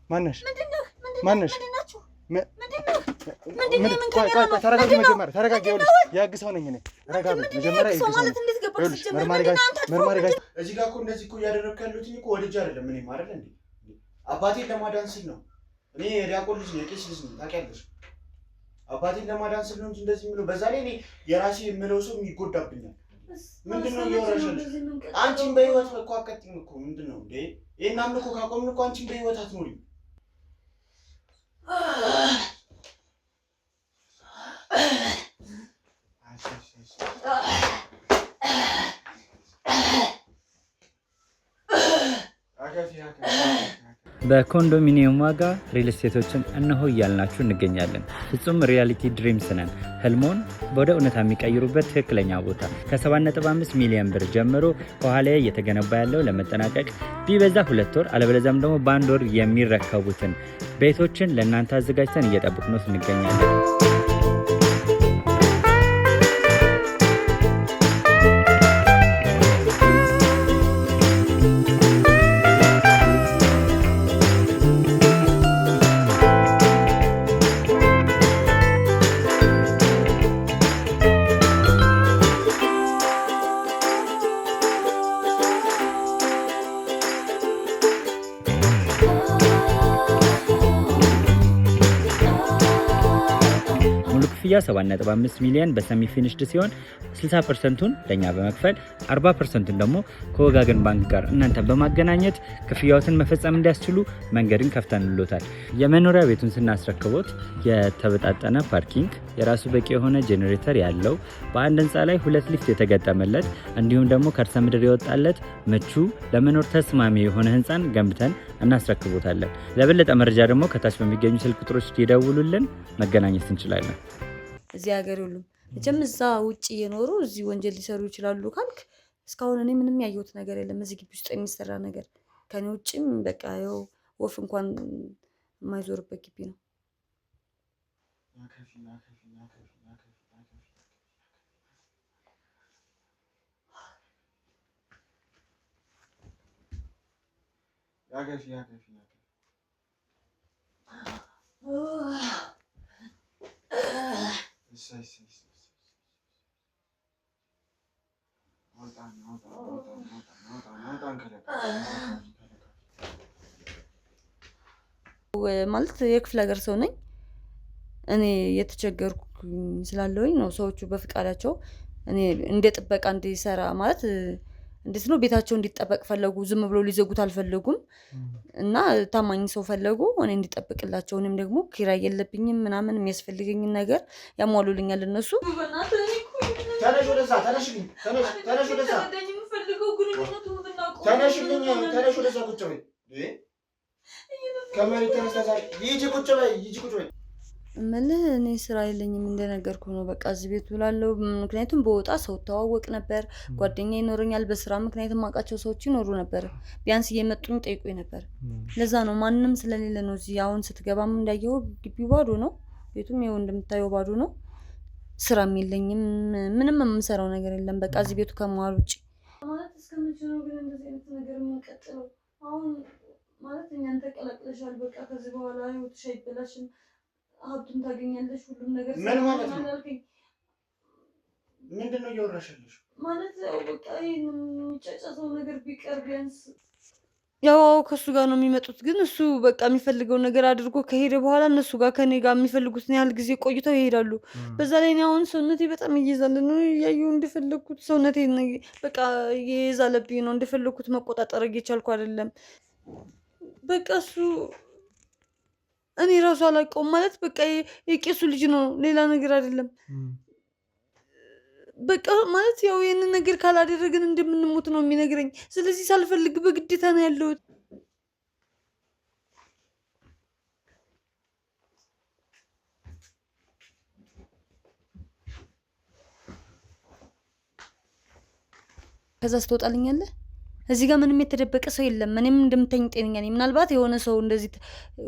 ማነሽ? ማነሽ? ተረጋጊ መጀመሪያ ተረጋጊ። ይኸውልሽ የህግ ሰው ነኝ እኔ። ተረጋጊ መጀመሪያ። መርማሪ ጋር እዚህ ጋር እኮ እንደዚህ እኮ እያደረግኩ ያለሁት እኮ ወድጄ አይደለም። እኔ ማለት እንዴ አባቴን ለማዳን ስል ነው። እኔ የዲያቆን ልጅ ነኝ፣ የቄስ ልጅ ነኝ። ታውቂያለሽ፣ አባቴን ለማዳን ስል ነው እንጂ እንደዚህ የምለው። በዛ ላይ እኔ የራሴ የምለው ሰው ይጎዳብኛል። ምንድነው እያወራሻለሽ? አንቺን በህይወት እኮ አትቀጥይም እኮ። ምንድነው እንዴ? ይሄን አምልኮ ካቆምን እኮ አንቺን በህይወት አትኖሪም። በኮንዶሚኒየም ዋጋ ሪል ስቴቶችን እነሆ እያልናችሁ እንገኛለን። ፍጹም ሪያሊቲ ድሪምስ ነን። ህልሞን ወደ እውነታ የሚቀይሩበት ትክክለኛ ቦታ ከ7.5 ሚሊዮን ብር ጀምሮ ከኋላ እየተገነባ ያለው ለመጠናቀቅ ቢበዛ 2 ወር አለበለዚያም ደግሞ በ1 ወር የሚረከቡትን ቤቶችን ለእናንተ አዘጋጅተን እየጠበቅነው እንገኛለን። ክፍያ 7.5 ሚሊዮን በሰሚ ፊኒሽድ ሲሆን 60%ቱን ለኛ በመክፈል 40%ቱን ደግሞ ከወጋገን ባንክ ጋር እናንተ በማገናኘት ክፍያዎትን መፈጸም እንዲያስችሉ መንገድን ከፍተንልዎታል። የመኖሪያ ቤቱን ስናስረክቦት የተበጣጠነ ፓርኪንግ፣ የራሱ በቂ የሆነ ጄኔሬተር ያለው በአንድ ህንፃ ላይ 2 ሊፍት የተገጠመለት እንዲሁም ደግሞ ከርሰ ምድር የወጣለት ምቹ ለመኖር ተስማሚ የሆነ ህንፃን ገንብተን እናስረክቦታለን። ለበለጠ መረጃ ደግሞ ከታች በሚገኙ ስልክ ቁጥሮች ይደውሉልን፣ መገናኘት እንችላለን። እዚህ ሀገር ሁሉም እጀም እዛ ውጪ የኖሩ እዚህ ወንጀል ሊሰሩ ይችላሉ ካልክ እስካሁን እኔ ምንም ያየሁት ነገር የለም። እዚህ ግቢ ውስጥ የሚሰራ ነገር ከኔ ውጪም በቃ ያው ወፍ እንኳን የማይዞርበት ግቢ ነው። ማለት የክፍለ ሀገር ሰው ነኝ እኔ። የተቸገርኩ ስላለውኝ ነው ሰዎቹ በፍቃዳቸው እኔ እንደ ጥበቃ እንዲሰራ ማለት እንዴት ነው ቤታቸው እንዲጠበቅ ፈለጉ። ዝም ብሎ ሊዘጉት አልፈለጉም እና ታማኝ ሰው ፈለጉ እኔ እንዲጠብቅላቸው። እኔም ደግሞ ኪራይ የለብኝም ምናምን የሚያስፈልገኝ ነገር ያሟሉልኛል እነሱ። ተነሽ ወደዛ ተነሽልኝ፣ ተነሽ ወደዛ ተነሽልኝ፣ ተነሽ ወደዛ ቁጭ በይ። ከመሬት ተነስተሽ ይጂ ቁጭ በይ፣ ይጂ ቁጭ በይ። እምልህ እኔ ስራ የለኝም እንደነገርኩ ነው። በቃ እዚህ ቤት ውላለሁ። ምክንያቱም በወጣ ሰው ተዋወቅ ነበር፣ ጓደኛ ይኖረኛል። በስራ ምክንያቱም አውቃቸው ሰዎች ይኖሩ ነበር። ቢያንስ እየመጡኝ ጠይቁኝ ነበር። ለዛ ነው ማንንም ስለሌለ ነው። እዚህ አሁን ስትገባም እንዳየው ግቢው ባዶ ነው። ቤቱም ይኸው እንደምታየው ባዶ ነው። ስራም የለኝም፣ ምንም የምሰራው ነገር የለም። በቃ እዚህ ቤቱ ከመዋል ውጭ ማለት እስከመቼ ነው ግን እንደዚህ አይነት ነገር የምንቀጥለው? አሁን ማለት እኛን ተቀላቅለሻል። በቃ ከዚህ በኋላ ህይወትሽ አይበላሽም። ሀብቱን ታገኛለሽ፣ ሁሉም ነገር ምን ማለት ነው? ምንድነው እያወራሽልሽ? ማለት ያው በቃ ይሄን የሚጨጨሰው ነገር ቢቀር ቢያንስ ያው ከሱ ጋር ነው የሚመጡት። ግን እሱ በቃ የሚፈልገው ነገር አድርጎ ከሄደ በኋላ እነሱ ጋር ከኔ ጋር የሚፈልጉትን ያህል ጊዜ ቆይተው ይሄዳሉ። በዛ ላይ እኔ አሁን ሰውነቴ በጣም እየዛለ ነው። ያዩ እንደፈለኩት ሰውነቴ በቃ እየዛለብኝ ነው። እንደፈለኩት መቆጣጠር እየቻልኩ አይደለም። በቃ እሱ እኔ ራሱ አላውቀውም። ማለት በቃ የቄሱ ልጅ ነው፣ ሌላ ነገር አይደለም። በቃ ማለት ያው ይሄንን ነገር ካላደረግን እንደምንሞት ነው የሚነግረኝ። ስለዚህ ሳልፈልግ በግዴታ ነው ያለሁት። ከዛ ስትወጣልኛለህ እዚህ ጋር ምንም የተደበቀ ሰው የለም። እኔም እንደምታኝ ጤነኛ ነኝ። ምናልባት የሆነ ሰው እንደዚህ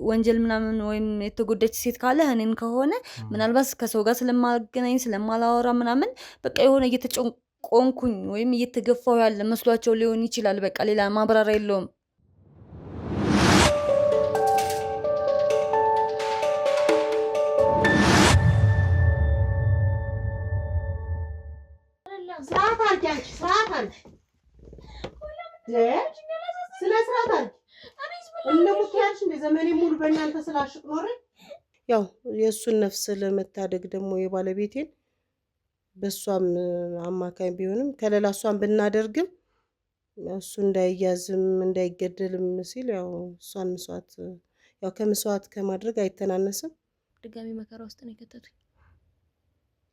ወንጀል ምናምን ወይም የተጎዳች ሴት ካለ እኔን ከሆነ ምናልባት ከሰው ጋር ስለማገናኝ ስለማላወራ ምናምን በቃ የሆነ እየተጨቆንኩኝ ወይም እየተገፋው ያለ መስሏቸው ሊሆን ይችላል። በቃ ሌላ ማብራሪያ የለውም። እንደምታያች እንደ ዘመኔ ሙሉ በእናንተ ስላሽቅ ኖረ። ያው የእሱን ነፍስ ለመታደግ ደግሞ የባለቤቴን በእሷም አማካኝ ቢሆንም ከሌላ እሷን ብናደርግም እሱ እንዳይያዝም እንዳይገደልም ሲል ያው እሷን መስዋዕት ያው ከመስዋዕት ከማድረግ አይተናነስም። ድጋሚ መከራ ውስጥ ነው የከተቱኝ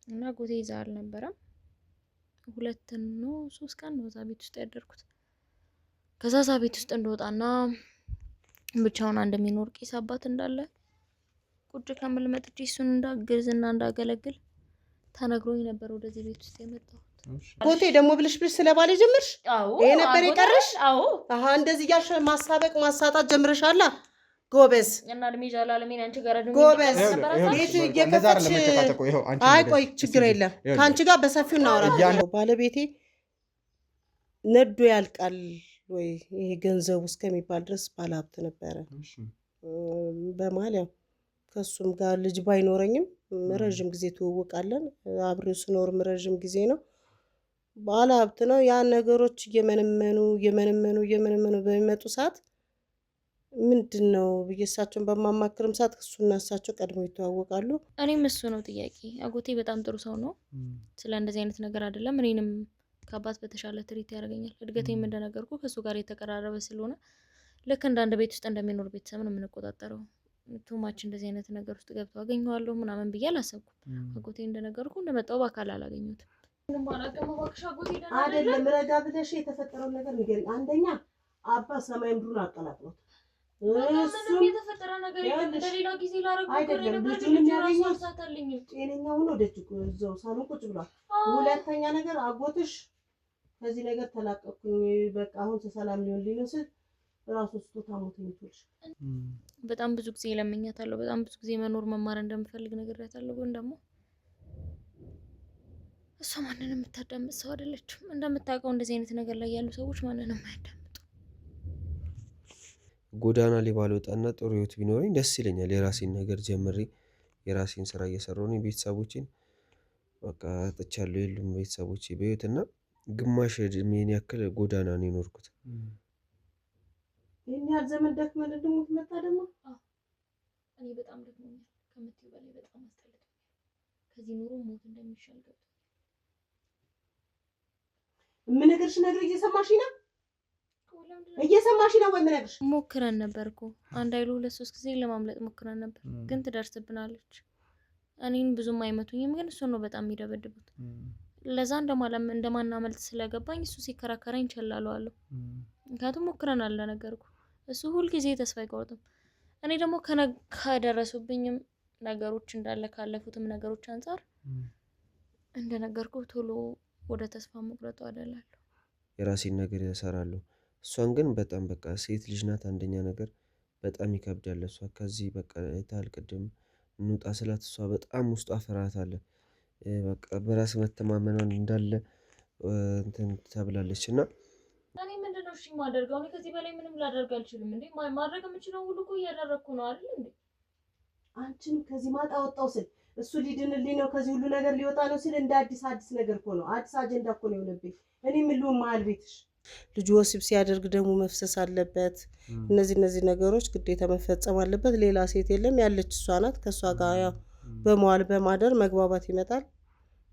እና ጎቴ ይዛል ነበረ 2-3 ቀን ነው እዛ ቤት ውስጥ ያደርኩት። ከዛ እዛ ቤት ውስጥ እንደወጣና ብቻውን እንደሚኖር ቄስ አባት እንዳለ ቁጭ ከምል መጥቼ እሱን እንዳግዝና እንዳገለግል ተነግሮኝ ነበር ወደዚህ ቤት ውስጥ የመጣሁት። ጎቴ ደግሞ ብልሽ ስለባለ ጀምርሽ? አዎ ይሄ ነበር የቀረሽ? አዎ እንደዚህ ያልሽ ማሳበቅ ማሳጣት ጀምረሻላ። ጎበዝ እና እድሜ ጃላለሜን አንቺ ጋር ደግሞ ጎበዝ ቤት እየከፈትሽ አይ ቆይ ችግር የለም ከአንቺ ጋር በሰፊው እናወራለን። ባለቤቴ ነዶ ያልቃል ወይ ይሄ ገንዘቡ እስከሚባል ድረስ ባለሀብት ነበረ። በመሀል ያው ከሱም ጋር ልጅ ባይኖረኝም ረጅም ጊዜ ትውውቃለን። አብሬው ስኖርም ረጅም ጊዜ ነው። ባለሀብት ነው። ያ ነገሮች እየመነመኑ በሚመጡ ሰዓት ምንድነው ብየሳቸውን በማማክርም ሰዓት እሱና እሳቸው ቀድሞ ይተዋወቃሉ። እኔም እሱ ነው ጥያቄ። አጎቴ በጣም ጥሩ ሰው ነው። ስለ እንደዚህ አይነት ነገር አይደለም እኔንም ከአባት በተሻለ ትሪት ያደርገኛል። እድገቴም እንደነገርኩ ከሱ ጋር የተቀራረበ ስለሆነ ልክ እንደ አንድ ቤት ውስጥ እንደሚኖር ቤተሰብ ነው የምንቆጣጠረው። ቱማች እንደዚህ አይነት ነገር ውስጥ ገብተው አገኘዋለሁ ምናምን ብዬ አላሰብኩም። አጎቴ እንደነገርኩ እንደመጣው በአካል አላገኘሁትም። አይደለም ረጋ ብለሽ የተፈጠረው ነገር ንገሪኝ። አንደኛ አባ ሰማይ ምድሩን አቀላቅሎት ምንም የተፈጠረ ነገር የለም። በሌላ ጊዜ ላረጋግጥ አይደለም ልጁን ያገኘው ጤነኛው ነው ደጅ እዛው ሳሎን ቁጭ ብሏል። ሁለተኛ ነገር አጎትሽ ከዚህ ነገር ተላቀቅኩኝ በቃ አሁን ሰላም ሊሆን ሊነስል ራሱ ስጦታ ሞት ይልሽ። በጣም ብዙ ጊዜ ለምኛታለሁ። በጣም ብዙ ጊዜ መኖር መማር እንደምፈልግ ነግሬያታለሁ። ግን ደግሞ እሷ ማንንም የምታዳምጥ ሰው አይደለችም። እንደምታውቀው እንደዚህ አይነት ነገር ላይ ያሉ ሰዎች ማንንም አያዳምጡ። ጎዳና ላይ ባልወጣና ጥሩ ህይወት ቢኖረኝ ደስ ይለኛል። የራሴን ነገር ጀምሬ የራሴን ስራ እየሰራሁ ነው። ቤተሰቦቼን በቃ አጥቻለሁ። የሉም ቤተሰቦቼ በህይወትና ግማሽ እድሜን ያክል ጎዳና ነው የኖርኩት። ይሄን ያህል ዘመን ደክመን ደግሞ ትመጣ ደግሞ እኔ በጣም ደክሞኛል። ከምትይው በላይ በጣም አስጠልቶኛል። ከዚህ ኑሮ ሞት እንደሚሻል ገብቶኛል። ምን ነገርሽ ነገር እየሰማሽ ነው ወይ? ምን ነገርሽ ሞክረን ነበርኩ አንድ አይሉ 2-3 ጊዜ ለማምለጥ ሞክረን ነበር፣ ግን ትደርስብናለች። እኔን ብዙም አይመቱኝም፣ ግን እሱ ነው በጣም የሚደበድቡት። ለዛ እንደማናመልጥ ስለገባኝ እሱ ሲከራከረኝ ቸላለዋለሁ። ምክንያቱም ሞክረናል እንደነገርኩ። እሱ ሁልጊዜ ተስፋ አይቆርጥም። እኔ ደግሞ ከደረሱብኝም ነገሮች እንዳለ ካለፉትም ነገሮች አንፃር እንደነገርኩ ቶሎ ወደ ተስፋ መቁረጡ አይደላለሁ። የራሴን ነገር እሰራለሁ። እሷን ግን በጣም በቃ ሴት ልጅ ናት። አንደኛ ነገር በጣም ይከብዳል። እሷ ከዚህ በቃ ታልቅድም እንውጣ ስላት እሷ በጣም ውስጧ ፍርሃት አለ። በቃ በራስ መተማመኗን እንዳለ እንትን ተብላለች እና እኔ ምንድነው እሺ ማደርገው? እኔ ከዚህ በላይ ምንም ላደርግ አልችልም። እንዴ ማድረግ የምችለው ሁሉ እኮ እያደረኩ ነው አይደል እንዴ? አንቺን ከዚህ ማጣ ወጣው ስል እሱ ሊድንልኝ ነው ከዚህ ሁሉ ነገር ሊወጣ ነው ሲል እንደ አዲስ ነገር እኮ ነው። አዲስ አጀንዳ እኮ ነው የሆነብኝ። እኔ ምን ልሁን መሀል ቤትሽ ልጅ ወሲብ ሲያደርግ ደግሞ መፍሰስ አለበት። እነዚህ ነገሮች ግዴታ መፈጸም አለበት። ሌላ ሴት የለም ያለች እሷ ናት። ከእሷ ጋር ያው በመዋል በማደር መግባባት ይመጣል።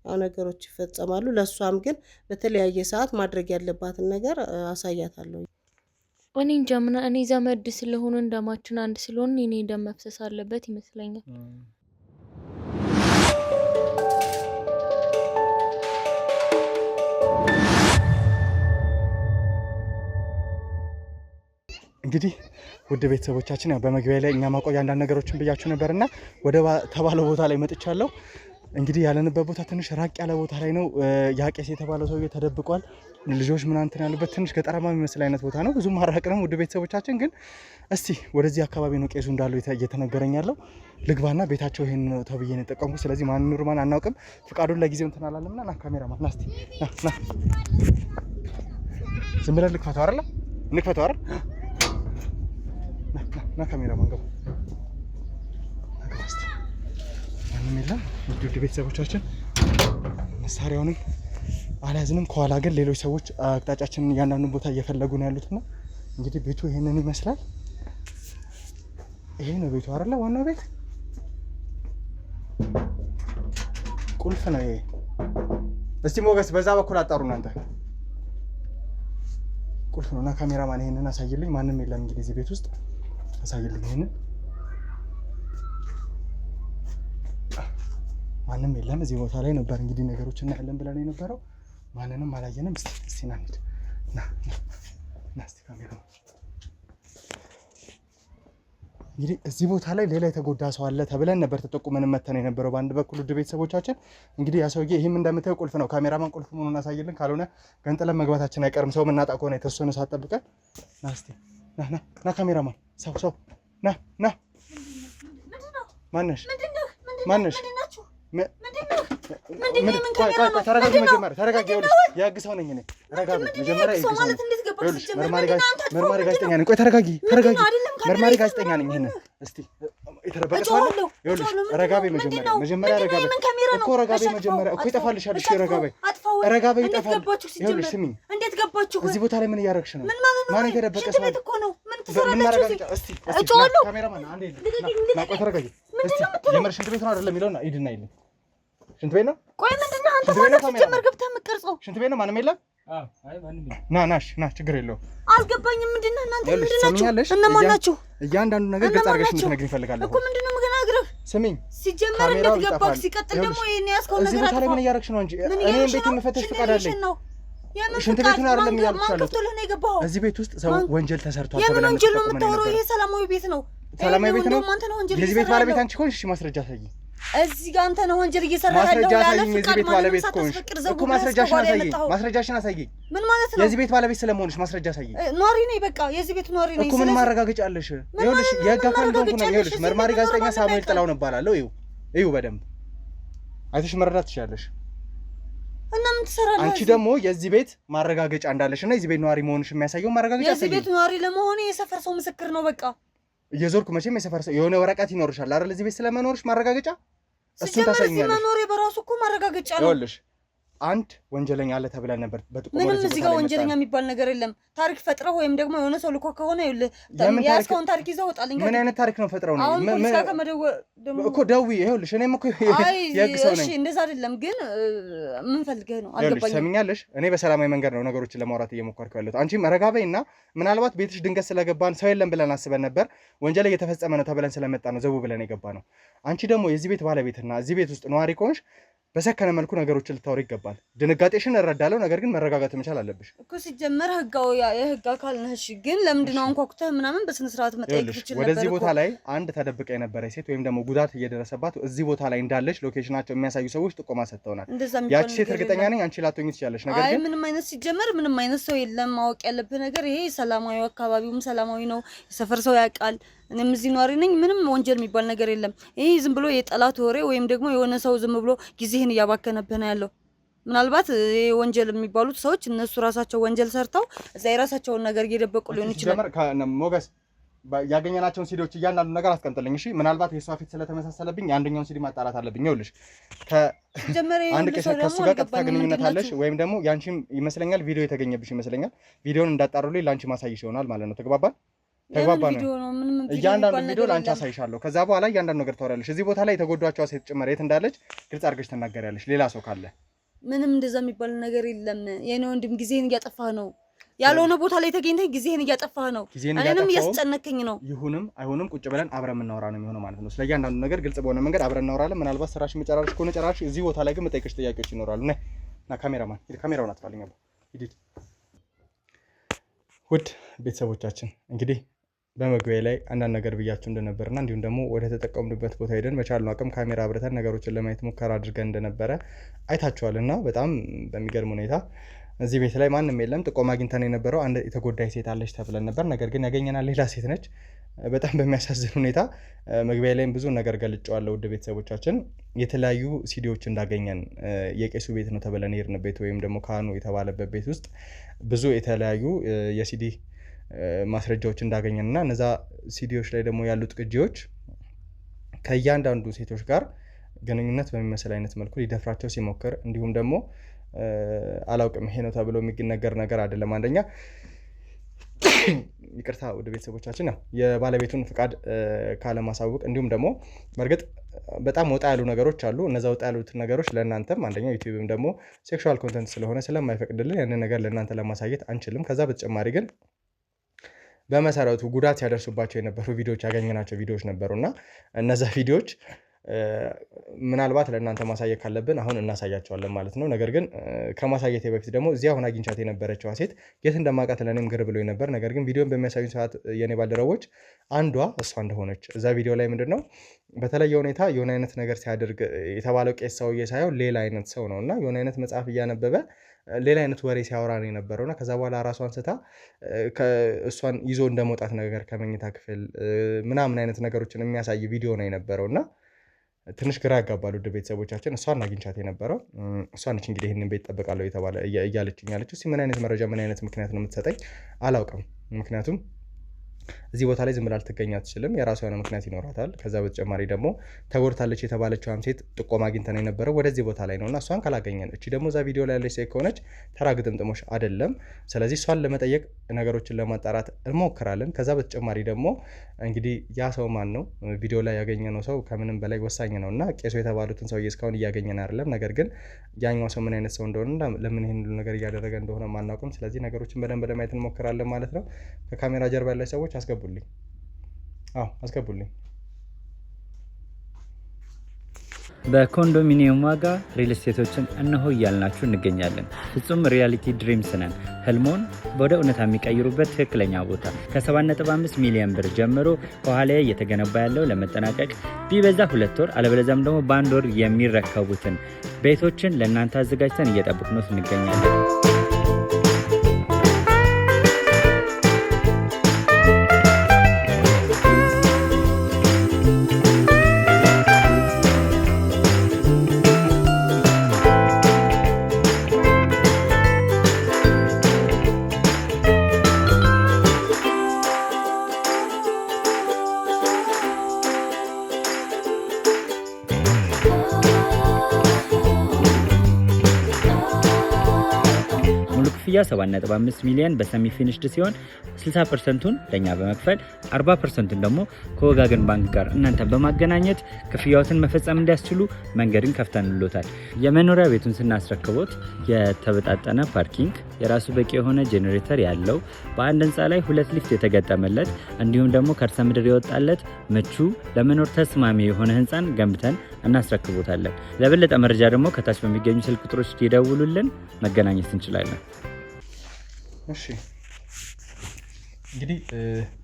ያው ነገሮች ይፈጸማሉ። ለእሷም ግን በተለያየ ሰዓት ማድረግ ያለባትን ነገር አሳያታለሁ። እኔ እንጃ እኔ ዘመድ ስለሆነ እንደማችን አንድ ስለሆነ እኔ ደም መፍሰስ አለበት ይመስለኛል። እንግዲህ ውድ ቤተሰቦቻችን ያው በመግቢያ ላይ እኛ ማቆያ አንዳንድ ነገሮችን ብያችሁ ነበርና ወደ ተባለው ቦታ ላይ መጥቻለሁ። እንግዲህ ያለንበት ቦታ ትንሽ ራቅ ያለ ቦታ ላይ ነው። ያቄስ የተባለው ሰውዬ ተደብቋል። ልጆች ምናምን ያሉበት ትንሽ ገጠራማ የሚመስል አይነት ቦታ ነው። ብዙም አራቅንም ውድ ቤተሰቦቻችን። ግን እስቲ ወደዚህ አካባቢ ነው ቄሱ እንዳለው እየተነገረኝ ያለው። ልግባና ቤታቸው ይሄን ነው ተብዬ ነው የጠቀምኩት። ስለዚህ ማን ኑር ማን አናውቅም። ፍቃዱን ለጊዜው እንትን አላለምና ና ካሜራማን ና እስቲ ና ዝም ብለን ልክፈተው አይደል? እንክፈተው አይደል? ና ካሜራማን ገባ እስቲ ማንም የለም። ውድ ቤተሰቦቻችን መሳሪያውንም አልያዝንም። ከኋላ ግን ሌሎች ሰዎች አቅጣጫችንን እያንዳንዱን ቦታ እየፈለጉ ነው ያሉትና እንግዲህ ቤቱ ይሄንን ይመስላል። ይሄ ነው ቤቱ አይደለ? ዋናው ቤት ቁልፍ ነው ይሄ። እስቲ ሞገስ በዛ በኩል አጣሩ እናንተ። ቁልፍ ነውና ካሜራማን ይሄንን አሳይልኝ። ማንም የለም እንግዲህ እዚህ ቤት ውስጥ አሳይልኝ። ይሄንን ማንም የለም እዚህ ቦታ ላይ ነበር እንግዲህ ነገሮች እናያለን ብለን የነበረው ማንንም አላየንም። እስቲ ና እንሂድ። ና እስቲ ካሜራማን እንግዲህ እዚህ ቦታ ላይ ሌላ የተጎዳ ሰው አለ ተብለን ነበር ተጠቁመን መተን የነበረው በአንድ በኩል ውድ ቤተሰቦቻችን። እንግዲህ ያ ሰውዬ ይሄም እንደምታየው ቁልፍ ነው። ካሜራማን ቁልፍ መሆኑን አሳይልን፣ ካልሆነ ገንጥለን መግባታችን አይቀርም። ሰው ምናጣ ከሆነ የተወሰነ ሰዓት ጠብቀን ና እስቲ ና ካሜራማን ሰው ና ማነሽ ተረጋጊ መጀመሪያ ተረጋጊ። ይኸውልሽ የህግ ሰው ነኝ እኔ። ረጋቢ መጀመሪያ የህግ ሰው ነኝ። ይኸውልሽ መርማሪ ጋዜጠኛ ነኝ። ቆይ ተረጋጊ መርማሪ ጋዜጠኛ ነኝ። ይሄንን እስቲ የተረበቀ ሰው አለ። ይኸውልሽ ረጋቢ መጀመሪያ ረጋቢ እኮ ረጋቢ መጀመሪያ እኮ ይጠፋልሻል። እሺ ረጋቢ ይጠፋል። ይኸውልሽ ስሚኝ፣ እንዴት ገባችሁ? እዚህ ቦታ ላይ ምን እያደረግሽ ነው? ማን የተደበቀ ሰው አለ? ምን ማረጋግጫ? እስቲ ካሜራማን አንዴ ና። ቆይ ተረጋጊ እስቲ። የምር ሽንት ቤት ነው አይደለም የሚለውና ሂድና ይልኝ። ሽንት ቤት ነው? ቆይ ምንድነው አንተ ማለት ጀመር ገብተህ የምትቀርጸው? ሽንት ቤት ነው? ማንም የለም? አይ ማንም የለም። ና ችግር የለውም። አልገባኝም። ምንድነው እናንተ ምንድናችሁ? እነማን ናችሁ? እያንዳንዱ ነገር ግልጽ አድርገሽ እንድትነግሪኝ እፈልጋለሁ እኮ። ምንድነው የምነግርህ? ስሚኝ፣ ሲጀመር እንዴት ገባህ? ሲቀጥል ደግሞ ይሄን ያስከው ነገር እዚህ ቦታ ላይ ምን እያደረግሽ ነው? እንጂ እኔ እንዴት የምፈተሽ ፍቃድ አለኝ? ሽንት ቤቱን አይደለም እያልኩሽ ያለሁት። እዚህ ቤት ውስጥ ሰው ወንጀል ተሰርቷል ተብለን ወንጀል ነው የምታወራው? ይሄ ሰላማዊ ቤት ነው። ሰላማዊ ቤት ነው። የዚህ ቤት ባለቤት አንቺ ሆንሽ? እሺ ማስረጃ ሳይኝ እዚህ ጋር አንተ ነው ወንጀል እየሰራህ ያለው ያለ ፍቃድ ማለት እኮ ማስረጃሽን አሳየኝ። ምን ማለት ነው? የዚህ ቤት ባለቤት ስለመሆንሽ ማስረጃ አሳየኝ። ኗሪ ነኝ፣ በቃ የዚህ ቤት ኗሪ ነኝ እኮ። ምን ማረጋገጫ አለሽ? ይኸውልሽ የህግ አካል እንደሆንኩ ነው። ይኸውልሽ መርማሪ ጋዜጠኛ ሳሙኤል ጥላውን እባላለሁ። ይኸው በደንብ አይተሽ መረዳት ትችያለሽ። እና ምን ትሰራለህ? አንቺ ደግሞ የዚህ ቤት ማረጋገጫ እንዳለሽ እና የዚህ ቤት ኗሪ መሆንሽ የሚያሳየው ማረጋገጫ አሳየኝ። የዚህ ቤት ኗሪ ለመሆኔ የሰፈር ሰው ምስክር ነው። በቃ እየዞርኩ መቼም የሰፈር ሰው የሆነ ወረቀት ይኖርሻል አይደል? እዚህ ቤት ስለመኖርሽ ማረጋገጫ እሱን ታሳይኛለሽ። መኖሬ በራሱ እኮ ማረጋገጫ ነው። ይኸውልሽ አንድ ወንጀለኛ አለ ተብለን ነበር በጥቁር። ምንም እዚህ ጋር ወንጀለኛ የሚባል ነገር የለም። ታሪክ ፈጥረው ወይም ደግሞ የሆነ ሰው ልኮ ከሆነ ያስከውን ታሪክ ይዘው ወጣልኝ። ምን አይነት ታሪክ ነው ፈጥረው ነው? ምን እኮ ደውዪ። ይኸውልሽ እኔም እኮ የህግ ሰው ነኝ። እሺ እንደዛ አይደለም ግን ምን ፈልገህ ነው? አልገባኝም። ሰሚኛለሽ፣ እኔ በሰላማዊ መንገድ ነው ነገሮችን ለማውራት እየሞከርኩ ያለሁት። አንቺም ረጋ በይና ምናልባት ቤትሽ ድንገት ስለገባን ሰው የለም ብለን አስበን ነበር። ወንጀል እየተፈጸመ ነው ተብለን ስለመጣ ነው ዘው ብለን የገባ ነው። አንቺ ደግሞ የዚህ ቤት ባለቤትና እዚህ ቤት ውስጥ ነዋሪ ከሆንሽ በሰከነ መልኩ ነገሮችን ልታወሪ ይገባል። ድንጋጤሽን እረዳለሁ፣ ነገር ግን መረጋጋት መቻል አለብሽ እኮ። ሲጀመር ህጋው የህግ አካል ነሽ፣ ግን ለምንድነው አንኳኩተህ ምናምን በስነ ስርዓት መጠየቅ ትችል ነበር። ወደዚህ ቦታ ላይ አንድ ተደብቀ የነበረ ሴት ወይም ደግሞ ጉዳት እየደረሰባት እዚህ ቦታ ላይ እንዳለች ሎኬሽናቸው የሚያሳዩ ሰዎች ጥቆማ ሰጥተውናል። ያቺ ሴት እርግጠኛ ነኝ አንቺ ላትሆኚ ትችያለሽ፣ ነገር ግን ምንም አይነት ሲጀመር ምንም አይነት ሰው የለም። ማወቅ ያለብህ ነገር ይሄ ሰላማዊ አካባቢውም ሰላማዊ ነው። የሰፈር ሰው ያውቃል። እኔም እዚህ ኗሪ ነኝ። ምንም ወንጀል የሚባል ነገር የለም። ይሄ ዝም ብሎ የጠላት ወሬ ወይም ደግሞ የሆነ ሰው ዝም ብሎ ጊዜህን እያባከነብህ ነው ያለው። ምናልባት ይሄ ወንጀል የሚባሉት ሰዎች እነሱ ራሳቸው ወንጀል ሰርተው እዛ የራሳቸውን ነገር እየደበቁ ሊሆን ይችላል። ሞገስ ያገኘናቸውን ሲዲዎች እያንዳንዱ ነገር አስቀምጥልኝ እሺ። ምናልባት የሷ ፊት ስለተመሳሰለብኝ አንደኛውን ሲዲ ማጣራት አለብኝ። ይኸውልሽ አንድ ከሱ ጋር ቀጥታ ግንኙነት አለሽ ወይም ደግሞ ያንቺም ይመስለኛል ቪዲዮ የተገኘብሽ ይመስለኛል። ቪዲዮውን እንዳጣሩልኝ ላንቺ ማሳይሽ ይሆናል ማለት ነው። ተግባባን? ተግባባን። እያንዳንዱ ቪዲዮ ላንቺ አሳይሻለሁ። ከዛ በኋላ እያንዳንዱ ነገር ታወሪያለሽ። እዚህ ቦታ ላይ የተጎዳቸው ሴት ጭምር የት እንዳለች ግልጽ አድርገሽ ትናገሪያለሽ። ሌላ ሰው ካለ ምንም እንደዛ የሚባል ነገር የለም። የኔ ወንድም ጊዜህን እያጠፋህ ነው። ያልሆነ ቦታ ላይ ተገኝተህ ጊዜህን እያጠፋህ ነው። እኔንም እያስጨነቀኝ ነው። ይሁንም አይሁንም ቁጭ ብለን አብረን የምናወራ ነው የሚሆነው ማለት ነው። ስለ እያንዳንዱ ነገር ግልጽ በሆነ መንገድ አብረን እናወራለን። ምናልባት ስራሽ መጨራረሽ ከሆነ ጨራሽ። እዚህ ቦታ ላይ ግን መጠየቅሽ ጥያቄዎች ይኖራሉ። ና ካሜራማን ካሜራውን አጥፋልኝ። ሂድ። ውድ ቤተሰቦቻችን እንግዲህ በመግቢያ ላይ አንዳንድ ነገር ብያችሁ እንደነበርና እንዲሁም ደግሞ ወደ ተጠቀምንበት ቦታ ሄደን በቻልነው አቅም ካሜራ አብርተን ነገሮችን ለማየት ሙከራ አድርገን እንደነበረ አይታችኋልና በጣም በሚገርም ሁኔታ እዚህ ቤት ላይ ማንም የለም። ጥቆማ አግኝተን የነበረው አንድ የተጎዳይ ሴት አለች ተብለን ነበር። ነገር ግን ያገኘናል ሌላ ሴት ነች። በጣም በሚያሳዝን ሁኔታ መግቢያ ላይም ብዙ ነገር ገልጬዋለሁ። ውድ ቤተሰቦቻችን የተለያዩ ሲዲዎች እንዳገኘን የቄሱ ቤት ነው ተብለን የሄድንበት ወይም ደግሞ ካህኑ የተባለበት ቤት ውስጥ ብዙ የተለያዩ የሲዲ ማስረጃዎች እንዳገኘንና እነዛ ሲዲዎች ላይ ደግሞ ያሉት ቅጂዎች ከእያንዳንዱ ሴቶች ጋር ግንኙነት በሚመስል አይነት መልኩ ሊደፍራቸው ሲሞክር እንዲሁም ደግሞ አላውቅም ይሄ ነው ተብሎ የሚነገር ነገር አይደለም። አንደኛ ይቅርታ ወደ ቤተሰቦቻችን ነው የባለቤቱን ፍቃድ ካለማሳወቅ እንዲሁም ደግሞ በርግጥ በጣም ወጣ ያሉ ነገሮች አሉ። እነዛ ወጣ ያሉት ነገሮች ለእናንተም አንደኛው ዩቲዩብም ደግሞ ሴክሹዋል ኮንተንት ስለሆነ ስለማይፈቅድልን ያንን ነገር ለእናንተ ለማሳየት አንችልም። ከዛ በተጨማሪ ግን በመሰረቱ ጉዳት ሲያደርሱባቸው የነበሩ ቪዲዮዎች ያገኘናቸው ቪዲዮዎች ነበሩና እነዛ ቪዲዮዎች ምናልባት ለእናንተ ማሳየት ካለብን አሁን እናሳያቸዋለን ማለት ነው። ነገር ግን ከማሳየቴ በፊት ደግሞ እዚያ ሆና አግኝቻት የነበረችው ሴት የት እንደማውቃት ለእኔም ግር ብሎኝ ነበር። ነገር ግን ቪዲዮን በሚያሳዩን ሰዓት የኔ ባልደረቦች አንዷ እሷ እንደሆነች እዛ ቪዲዮ ላይ ምንድነው በተለየ ሁኔታ የሆነ አይነት ነገር ሲያደርግ የተባለው ቄስ ሰውዬ ሳይሆን ሌላ አይነት ሰው ነውና የሆነ አይነት መጽሐፍ እያነበበ ሌላ አይነት ወሬ ሲያወራ ነው የነበረውና ከዛ በኋላ ራሷን ስታ እሷን ይዞ እንደመውጣት ነገር ከመኝታ ክፍል ምናምን አይነት ነገሮችን የሚያሳይ ቪዲዮ ነው የነበረውና ትንሽ ግራ ያጋባሉ ውድ ቤተሰቦቻችን። እሷን አግኝቻት የነበረው እሷ ነች እንግዲህ ይሄንን ቤት ጠብቃለሁ የተባለ እያለችኝ ያለችው። እስኪ ምን አይነት መረጃ ምን አይነት ምክንያት ነው የምትሰጠኝ አላውቅም። ምክንያቱም እዚህ ቦታ ላይ ዝም ብላ ልትገኝ አትችልም። የራሷ የሆነ ምክንያት ይኖራታል። ከዛ በተጨማሪ ደግሞ ተጎድታለች የተባለችው ሴት ጥቆማ አግኝተን የነበረው ወደዚህ ቦታ ላይ ነውና እሷን ካላገኘን እቺ ደግሞ እዛ ቪዲዮ ላይ ያለች ሴት ከሆነች ተራ ግጥምጥሞሽ አይደለም። ስለዚህ እሷን ለመጠየቅ ነገሮችን ለማጣራት እንሞክራለን። ከዛ በተጨማሪ ደግሞ እንግዲህ ያ ሰው ማን ነው? ቪዲዮ ላይ ያገኘነው ሰው ከምንም በላይ ወሳኝ ነውና ቄሱ የተባሉትን ሰውዬ እስካሁን እያገኘን አይደለም። ነገር ግን ያኛው ሰው ምን አይነት ሰው እንደሆነ ለምን ይሄን ሁሉ ነገር እያደረገ እንደሆነ ማናውቅም። ስለዚህ ነገሮችን በደንብ ለማየት እንሞክራለን ማለት ነው። ከካሜራ ጀርባ ያለ ሰዎች አስገቡልኝ። አስገቡልኝ። በኮንዶሚኒየም ዋጋ ሪል ስቴቶችን እነሆ እያልናችሁ እንገኛለን። ፍጹም ሪያሊቲ ድሪምስ ነን። ህልሞን ወደ እውነታ የሚቀይሩበት ትክክለኛ ቦታ ከ7.5 ሚሊዮን ብር ጀምሮ ከኋላ እየተገነባ ያለው ለመጠናቀቅ ቢበዛ 2 ወር አለበለዚያም ደግሞ በ1 ወር የሚረከቡትን ቤቶችን ለእናንተ አዘጋጅተን እየጠበቅን እንገኛለን። ክፍያ 7.5 ሚሊዮን በሰሚ ፊኒሽድ ሲሆን 60%ቱን ለኛ በመክፈል 40%ቱን ደግሞ ከወጋገን ባንክ ጋር እናንተ በማገናኘት ክፍያዎትን መፈጸም እንዲያስችሉ መንገድን ከፍተንሎታል። የመኖሪያ ቤቱን ስናስረክቦት የተበጣጠነ ፓርኪንግ፣ የራሱ በቂ የሆነ ጄኔሬተር ያለው በአንድ ህንፃ ላይ 2 ሊፍት የተገጠመለት እንዲሁም ደግሞ ከርሰ ምድር የወጣለት ምቹ ለመኖር ተስማሚ የሆነ ህንፃን ገንብተን እናስረክቦታለን። ለበለጠ መረጃ ደግሞ ከታች በሚገኙ ስልክ ቁጥሮች ይደውሉልን፣ መገናኘት እንችላለን። እሺ እንግዲህ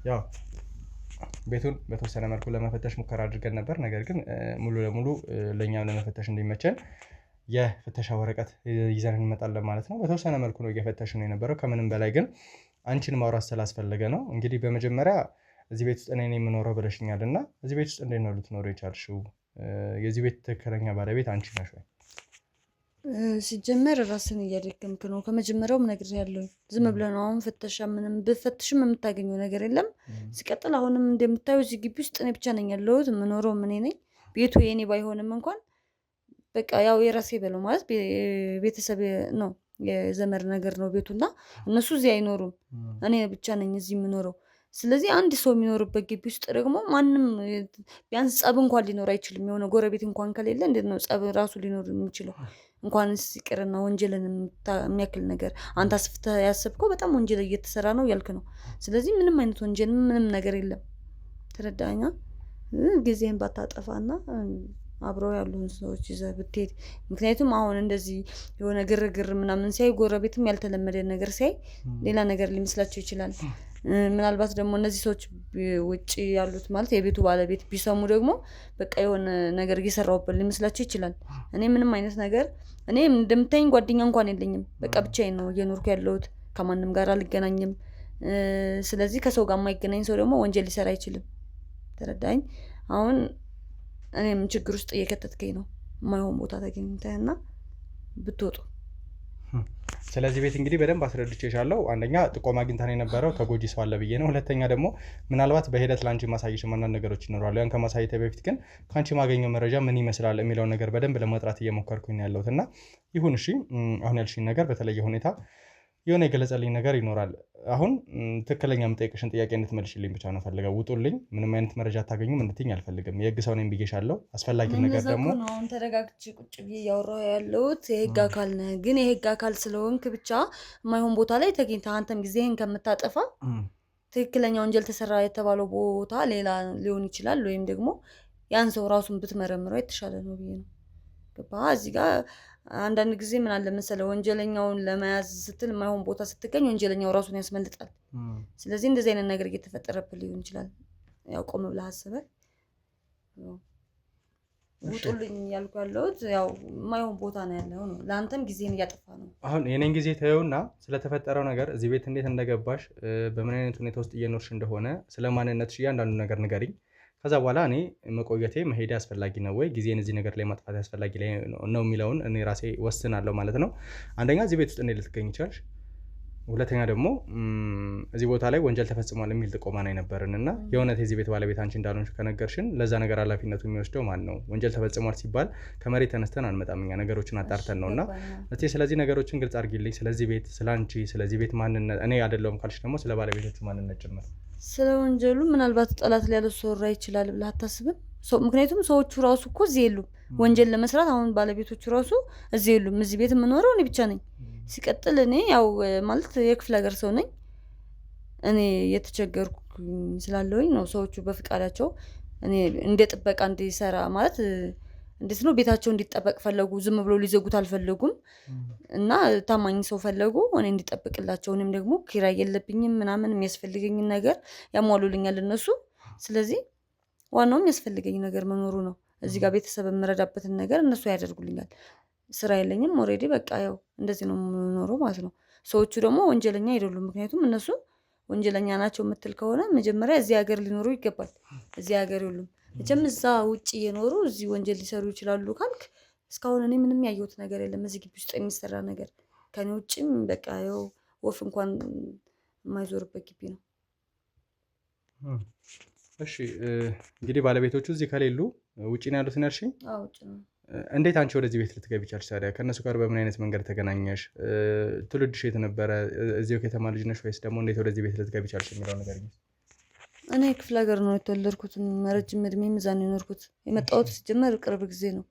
ያው ቤቱን በተወሰነ መልኩ ለመፈተሽ ሙከራ አድርገን ነበር። ነገር ግን ሙሉ ለሙሉ ለኛም ለመፈተሽ እንዲመቸን የፍተሻ ወረቀት ይዘን እንመጣለን ማለት ነው። በተወሰነ መልኩ ነው እየፈተሽ ነው የነበረው። ከምንም በላይ ግን አንቺን ማውራት ስላስፈለገ ነው። እንግዲህ በመጀመሪያ እዚህ ቤት ውስጥ እኔ የምኖረው ብለሽኛልና እዚህ ቤት ውስጥ እንዴት ነው ልትኖር የቻልሽው? የዚህ ቤት ትክክለኛ ባለቤት አንቺ ነሽ ወይ? ሲጀመር ራስን እያደከምክ ነው። ከመጀመሪያውም ነግሬያለሁ። ዝም ብለህ ነው አሁን ፍተሻ ምንም ብፈትሽም የምታገኘው ነገር የለም። ሲቀጥል አሁንም እንደምታዩ እዚህ ግቢ ውስጥ እኔ ብቻ ነኝ ያለሁት። የምኖረው እኔ ነኝ። ቤቱ የኔ ባይሆንም እንኳን በቃ ያው የራሴ በለው ማለት ቤተሰብ ነው፣ የዘመድ ነገር ነው ቤቱና እነሱ እዚህ አይኖሩም። እኔ ብቻ ነኝ እዚህ የምኖረው። ስለዚህ አንድ ሰው የሚኖርበት ግቢ ውስጥ ደግሞ ማንም ቢያንስ ጸብ እንኳን ሊኖር አይችልም። የሆነ ጎረቤት እንኳን ከሌለ እንዴት ነው ጸብ ራሱ ሊኖር የሚችለው? እንኳንስ ይቅርና ወንጀልን የሚያክል ነገር አንተ አስፍተህ ያሰብከው በጣም ወንጀል እየተሰራ ነው ያልክ ነው። ስለዚህ ምንም አይነት ወንጀል ምንም ነገር የለም። ተረዳኛ? ጊዜህን ባታጠፋና አብረው ያሉን ሰዎች ይዘህ ብትሄድ። ምክንያቱም አሁን እንደዚህ የሆነ ግርግር ምናምን ሲያይ ጎረቤትም ያልተለመደ ነገር ሲያይ ሌላ ነገር ሊመስላቸው ይችላል። ምናልባት ደግሞ እነዚህ ሰዎች ውጪ ያሉት ማለት የቤቱ ባለቤት ቢሰሙ ደግሞ በቃ የሆነ ነገር እየሰራውበት ሊመስላቸው ይችላል። እኔ ምንም አይነት ነገር እኔ እንደምታይኝ ጓደኛ እንኳን የለኝም። በቃ ብቻዬን ነው እየኖርኩ ያለሁት። ከማንም ጋር አልገናኝም። ስለዚህ ከሰው ጋር የማይገናኝ ሰው ደግሞ ወንጀል ሊሰራ አይችልም። ተረዳኝ? አሁን እኔም ችግር ውስጥ እየከተትከኝ ነው። የማይሆን ቦታ ተገኝተህና ብትወጡ። ስለዚህ ቤት እንግዲህ በደንብ አስረድቼሻለሁ። አንደኛ ጥቆማ አግኝተን የነበረው ተጎጂ ሰው አለ ብዬ ነው። ሁለተኛ ደግሞ ምናልባት በሂደት ላንቺ ማሳየሽ አንዳንድ ነገሮች ይኖራሉ። ያን ከማሳየቴ በፊት ግን ካንቺ ማገኘው መረጃ ምን ይመስላል የሚለው ነገር በደንብ ለማጥራት እየሞከርኩኝ ያለሁትና ይሁን እሺ። አሁን ያልሽኝ ነገር በተለየ ሁኔታ የሆነ የገለጸልኝ ነገር ይኖራል። አሁን ትክክለኛ የምጠይቅሽን ጥያቄ እንድትመልሽልኝ ብቻ ነው ፈልገው። ውጡልኝ፣ ምንም አይነት መረጃ አታገኙም እንድትይኝ አልፈልግም። የህግ ሰው ነኝ ብዬሻለሁ። አስፈላጊው ነገር ደግሞ አሁን ተረጋግቼ ቁጭ ብዬ እያወራሁ ያለሁት የህግ አካል ነህ። ግን የህግ አካል ስለሆንክ ብቻ የማይሆን ቦታ ላይ ተገኝተህ አንተም ጊዜህን ከምታጠፋ ትክክለኛ ወንጀል ተሰራ የተባለው ቦታ ሌላ ሊሆን ይችላል፣ ወይም ደግሞ ያን ሰው ራሱን ብትመረምረው የተሻለ ነው ብዬ ነው። ገባህ? እዚህ ጋር አንዳንድ ጊዜ ምን አለ መሰለህ፣ ወንጀለኛውን ለመያዝ ስትል የማይሆን ቦታ ስትገኝ ወንጀለኛው ራሱን ያስመልጣል። ስለዚህ እንደዚህ አይነት ነገር እየተፈጠረብህ ሊሆን ይችላል። ያው ቆም ብለህ አስበህ ውጡልኝ እያልኩ ያለሁት ያው የማይሆን ቦታ ነው ያለው ነው። ለአንተም ጊዜን እያጠፋ ነው። አሁን የኔን ጊዜ ተይውና ስለተፈጠረው ነገር እዚህ ቤት እንዴት እንደገባሽ፣ በምን አይነት ሁኔታ ውስጥ እየኖርሽ እንደሆነ፣ ስለ ማንነትሽ እያንዳንዱ ነገር ንገሪኝ። ከዛ በኋላ እኔ መቆየቴ መሄድ አስፈላጊ ነው ወይ ጊዜን እዚህ ነገር ላይ ማጥፋት አስፈላጊ ነው የሚለውን እኔ ራሴ ወስናለሁ ማለት ነው። አንደኛ እዚህ ቤት ውስጥ እንዴት ልትገኝ ይችላልሽ? ሁለተኛ ደግሞ እዚህ ቦታ ላይ ወንጀል ተፈጽሟል የሚል ጥቆማ ነው የነበረን እና የእውነት የዚህ ቤት ባለቤት አንቺ እንዳልሆንሽ ከነገርሽን ለዛ ነገር ኃላፊነቱ የሚወስደው ማን ነው? ወንጀል ተፈጽሟል ሲባል ከመሬት ተነስተን አንመጣም፣ እኛ ነገሮችን አጣርተን ነው። እና እስኪ ስለዚህ ነገሮችን ግልጽ አድርጊልኝ፣ ስለዚህ ቤት፣ ስለ አንቺ፣ ስለዚህ ቤት ማንነት። እኔ አይደለሁም ካልሽ ደግሞ ስለ ባለቤቶቹ ማንነት ጭምር። ስለ ወንጀሉ ምናልባት ጠላት ሊያስወራ ይችላል ብለህ አታስብም? ምክንያቱም ሰዎቹ ራሱ እኮ እዚህ የሉም ወንጀል ለመስራት። አሁን ባለቤቶቹ ራሱ እዚህ የሉም። እዚህ ቤት የምኖረው እኔ ብቻ ነኝ። ሲቀጥል እኔ ያው ማለት የክፍለ ሀገር ሰው ነኝ። እኔ የተቸገርኩ ስላለሁኝ ነው ሰዎቹ በፍቃዳቸው እኔ እንደ ጥበቃ እንዲሰራ ማለት እንዴት ነው ቤታቸው እንዲጠበቅ ፈለጉ። ዝም ብሎ ሊዘጉት አልፈለጉም እና ታማኝ ሰው ፈለጉ እኔ እንዲጠብቅላቸው። እኔም ደግሞ ኪራይ የለብኝም ምናምን የሚያስፈልገኝን ነገር ያሟሉልኛል እነሱ። ስለዚህ ዋናው የሚያስፈልገኝ ነገር መኖሩ ነው። እዚህ ጋር ቤተሰብ የምረዳበትን ነገር እነሱ ያደርጉልኛል። ስራ የለኝም ኦልሬዲ በቃ ያው እንደዚህ ነው የምኖረው ማለት ነው። ሰዎቹ ደግሞ ወንጀለኛ አይደሉም። ምክንያቱም እነሱ ወንጀለኛ ናቸው የምትል ከሆነ መጀመሪያ እዚህ ሀገር ሊኖሩ ይገባል። እዚህ ሀገር የሉም። መቼም እዛ ውጭ እየኖሩ እዚህ ወንጀል ሊሰሩ ይችላሉ ካልክ እስካሁን እኔ ምንም ያየሁት ነገር የለም እዚህ ግቢ ውስጥ የሚሰራ ነገር። ከኔ ውጭም በቃ ያው ወፍ እንኳን የማይዞርበት ግቢ ነው። እሺ እንግዲህ ባለቤቶቹ እዚህ ከሌሉ ውጭ ነው ያሉት ያልሽኝ? አዎ ውጭ ነው። እንዴት አንቺ ወደዚህ ቤት ልትገቢ ቻልሽ ታዲያ? ከእነሱ ጋር በምን አይነት መንገድ ተገናኘሽ? ትውልድሽ የት ነበረ? እዚሁ ከተማ ልጅ ነሽ ወይስ ደግሞ እንዴት ወደዚህ ቤት ልትገቢ ቻልሽ የሚለው ነገር? እኔ ክፍለ ሀገር ነው የተወለድኩት። ረጅም እድሜም እዛ ነው የኖርኩት። የመጣሁት ሲጀመር ቅርብ ጊዜ ነው።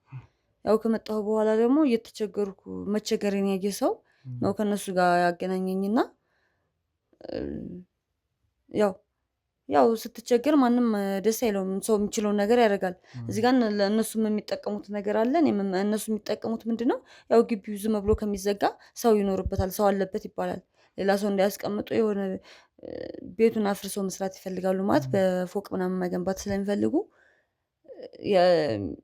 ያው ከመጣሁ በኋላ ደግሞ እየተቸገርኩ መቸገሬን ያየ ሰው ነው ከእነሱ ጋር ያገናኘኝና ያው ስትቸገር ማንም ደስ አይለውም። ሰው የሚችለውን ነገር ያደርጋል። እዚህ ጋር ለእነሱም የሚጠቀሙት ነገር አለ። እነሱ የሚጠቀሙት ምንድነው? ያው ግቢው ዝም ብሎ ከሚዘጋ ሰው ይኖርበታል፣ ሰው አለበት ይባላል። ሌላ ሰው እንዳያስቀምጡ የሆነ ቤቱን አፍርሰው መስራት ይፈልጋሉ። ማለት በፎቅ ምናምን መገንባት ስለሚፈልጉ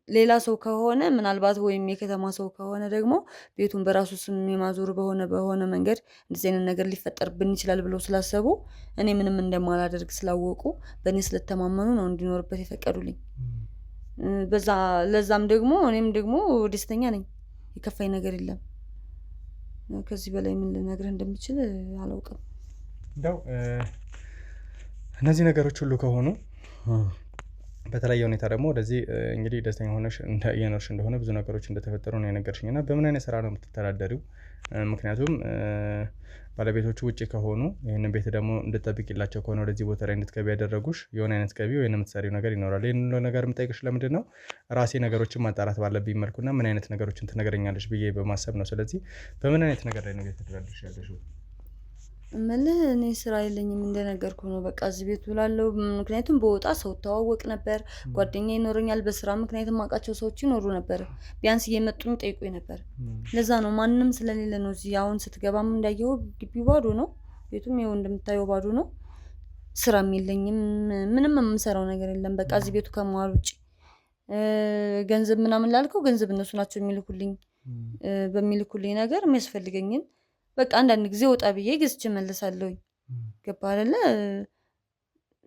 ሌላ ሰው ከሆነ ምናልባት ወይም የከተማ ሰው ከሆነ ደግሞ ቤቱን በራሱ ስም የማዞር በሆነ መንገድ እንደዚህ አይነት ነገር ሊፈጠርብን ይችላል ብለው ስላሰቡ እኔ ምንም እንደማላደርግ ስላወቁ በእኔ ስለተማመኑ ነው እንዲኖርበት የፈቀዱልኝ። ለዛም ደግሞ እኔም ደግሞ ደስተኛ ነኝ። የከፋኝ ነገር የለም። ከዚህ በላይ ምን ልነግርህ እንደምችል አላውቅም። እንደው እነዚህ ነገሮች ሁሉ ከሆኑ በተለያየ ሁኔታ ደግሞ ወደዚህ እንግዲህ ደስተኛ ሆነሽ እየኖርሽ እንደሆነ ብዙ ነገሮች እንደተፈጠሩ ነው የነገርሽኝ እና በምን አይነት ስራ ነው የምትተዳደሪው? ምክንያቱም ባለቤቶቹ ውጭ ከሆኑ ይህንን ቤት ደግሞ እንድትጠብቂላቸው ከሆነ ወደዚህ ቦታ ላይ እንድትገቢ ያደረጉሽ የሆነ አይነት ገቢ ወይም የምትሰሪው ነገር ይኖራል። ይህን ነገር የምጠይቅሽ ለምንድን ነው? ራሴ ነገሮችን ማጣራት ባለብኝ መልኩና ምን አይነት ነገሮችን ትነግረኛለሽ ብዬ በማሰብ ነው። ስለዚህ በምን አይነት ነገር ላይ ነው እየተተዳደርሽ ያለሽው? እምልህ እኔ ስራ የለኝም እንደነገርኩ ነው። በቃ እዚህ ቤት ውላለሁ። ምክንያቱም በወጣ ሰው ተዋወቅ ነበር፣ ጓደኛ ይኖረኛል። በስራ ምክንያት የማውቃቸው ሰዎች ይኖሩ ነበር። ቢያንስ እየመጡኝ ጠይቁኝ ነበር። ለዛ ነው ማንም ስለሌለ ነው። እዚህ አሁን ስትገባም እንዳየው ግቢው ባዶ ነው። ቤቱም ይኸው እንደምታየው ባዶ ነው። ስራም የለኝም። ምንም የምሰራው ነገር የለም። በቃ እዚህ ቤቱ ከመዋል ውጭ ገንዘብ ምናምን ላልከው ገንዘብ እነሱ ናቸው የሚልኩልኝ። በሚልኩልኝ ነገር የሚያስፈልገኝን በቃ አንዳንድ ጊዜ ወጣ ብዬ ገዝቼ እመለሳለሁኝ። ገባህ አይደለ?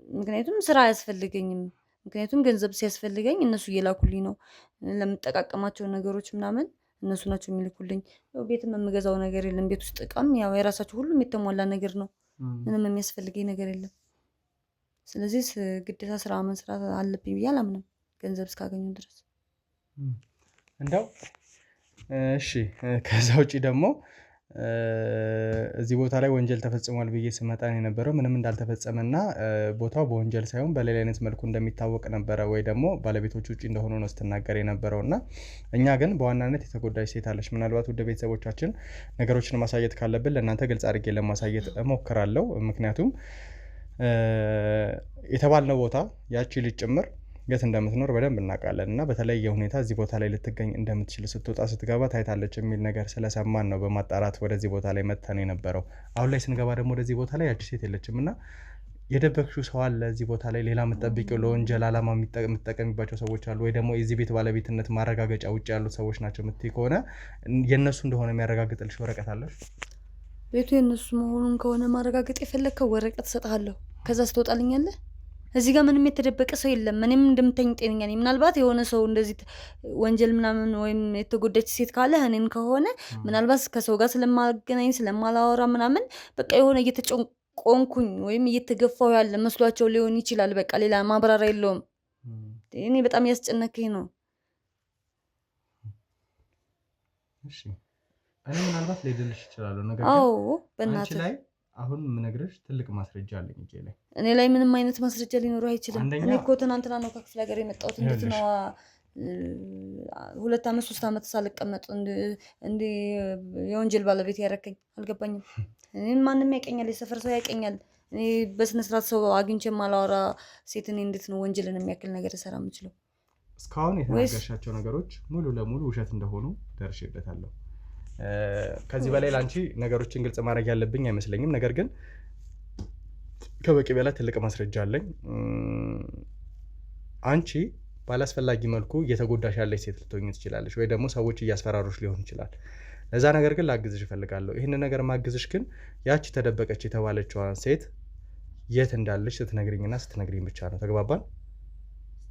ምክንያቱም ስራ አያስፈልገኝም። ምክንያቱም ገንዘብ ሲያስፈልገኝ እነሱ እየላኩልኝ ነው። ለምጠቃቀማቸው ነገሮች ምናምን እነሱ ናቸው የሚልኩልኝ። ያው ቤትም የምገዛው ነገር የለም። ቤት ውስጥ እቃም ያው የራሳቸው ሁሉም የተሟላ ነገር ነው። ምንም የሚያስፈልገኝ ነገር የለም። ስለዚህ ግዴታ ስራ መስራት አለብኝ ብዬ አላምንም፣ ገንዘብ እስካገኙ ድረስ። እንደው እሺ ከዛ ውጪ ደግሞ እዚህ ቦታ ላይ ወንጀል ተፈጽሟል ብዬ ስመጣ ነው የነበረው ምንም እንዳልተፈጸመና ቦታው በወንጀል ሳይሆን በሌላ አይነት መልኩ እንደሚታወቅ ነበረ ወይ ደግሞ ባለቤቶቹ ውጪ እንደሆኑ ነው ስትናገር የነበረውና እኛ ግን በዋናነት የተጎዳች ሴት አለች። ምናልባት ወደ ቤተሰቦቻችን ነገሮችን ማሳየት ካለብን ለእናንተ ግልጽ አድርጌ ለማሳየት እሞክራለሁ። ምክንያቱም የተባልነው ቦታ ያቺ ልጅ ጭምር የት እንደምትኖር በደንብ እናውቃለን እና በተለየ ሁኔታ እዚህ ቦታ ላይ ልትገኝ እንደምትችል ስትወጣ ስትገባ ታይታለች የሚል ነገር ስለሰማን ነው በማጣራት ወደዚህ ቦታ ላይ መጥተን የነበረው። አሁን ላይ ስንገባ ደግሞ ወደዚህ ቦታ ላይ ያቺ ሴት የለችም እና የደበቅሽው ሰው አለ እዚህ ቦታ ላይ ሌላ የምትጠብቂው ለወንጀል ዓላማ የምትጠቀሚባቸው ሰዎች አሉ ወይ ደግሞ የዚህ ቤት ባለቤትነት ማረጋገጫ ውጭ ያሉት ሰዎች ናቸው የምትይ ከሆነ የእነሱ እንደሆነ የሚያረጋግጥልሽ ወረቀት አለሽ? ቤቱ የእነሱ መሆኑን ከሆነ ማረጋገጥ የፈለግከው ወረቀት እሰጥሃለሁ። ከዛ ስትወጣልኛለህ። እዚህ ጋር ምንም የተደበቀ ሰው የለም። እኔም እንደምታኝ ጤነኛ ነኝ። ምናልባት የሆነ ሰው እንደዚህ ወንጀል ምናምን ወይም የተጎዳች ሴት ካለ እኔን ከሆነ ምናልባት ከሰው ጋር ስለማገናኝ ስለማላወራ ምናምን በቃ የሆነ እየተጨቆንኩኝ ወይም እየተገፋው ያለ መስሏቸው ሊሆን ይችላል። በቃ ሌላ ማብራሪያ የለውም። እኔ በጣም ያስጨነቀኝ ነው። እሺ እኔ ምናልባት ልልሽ እችላለሁ ነገር ግን አንቺ ላይ አሁን ምነግርሽ ትልቅ ማስረጃ አለኝ እጄ ላይ። እኔ ላይ ምንም አይነት ማስረጃ ሊኖር አይችልም። እኔ እኮ ትናንትና ነው ከክፍለ ሀገር የመጣሁት። እንዴት ነው 2 ዓመት 3 ዓመት ሳልቀመጥ እንደ የወንጀል ባለቤት ያረከኝ? አልገባኝም። እኔን ማንም ያቀኛል፣ የሰፈር ሰው ያቀኛል። እኔ በስነ ስርዓት ሰው አግኝቼ ማላወራ ሴት እኔ እንዴት ነው ወንጀልን የሚያክል ነገር እሰራ የምችለው? እስካሁን የተናገርሻቸው ነገሮች ሙሉ ለሙሉ ውሸት እንደሆኑ ደርሼበታለሁ። ከዚህ በላይ ላንቺ ነገሮችን ግልጽ ማድረግ ያለብኝ አይመስለኝም። ነገር ግን ከበቂ በላይ ትልቅ ማስረጃ አለኝ። አንቺ ባላስፈላጊ መልኩ እየተጎዳሽ ያለች ሴት ልትሆኚ ትችላለሽ ወይ ደግሞ ሰዎች እያስፈራሩሽ ሊሆን ይችላል። ለዛ ነገር ግን ላግዝሽ እፈልጋለሁ። ይህንን ነገር ማግዝሽ ግን ያቺ ተደበቀች የተባለችዋን ሴት የት እንዳለች ስትነግሪኝና ስትነግሪኝ ብቻ ነው። ተግባባን?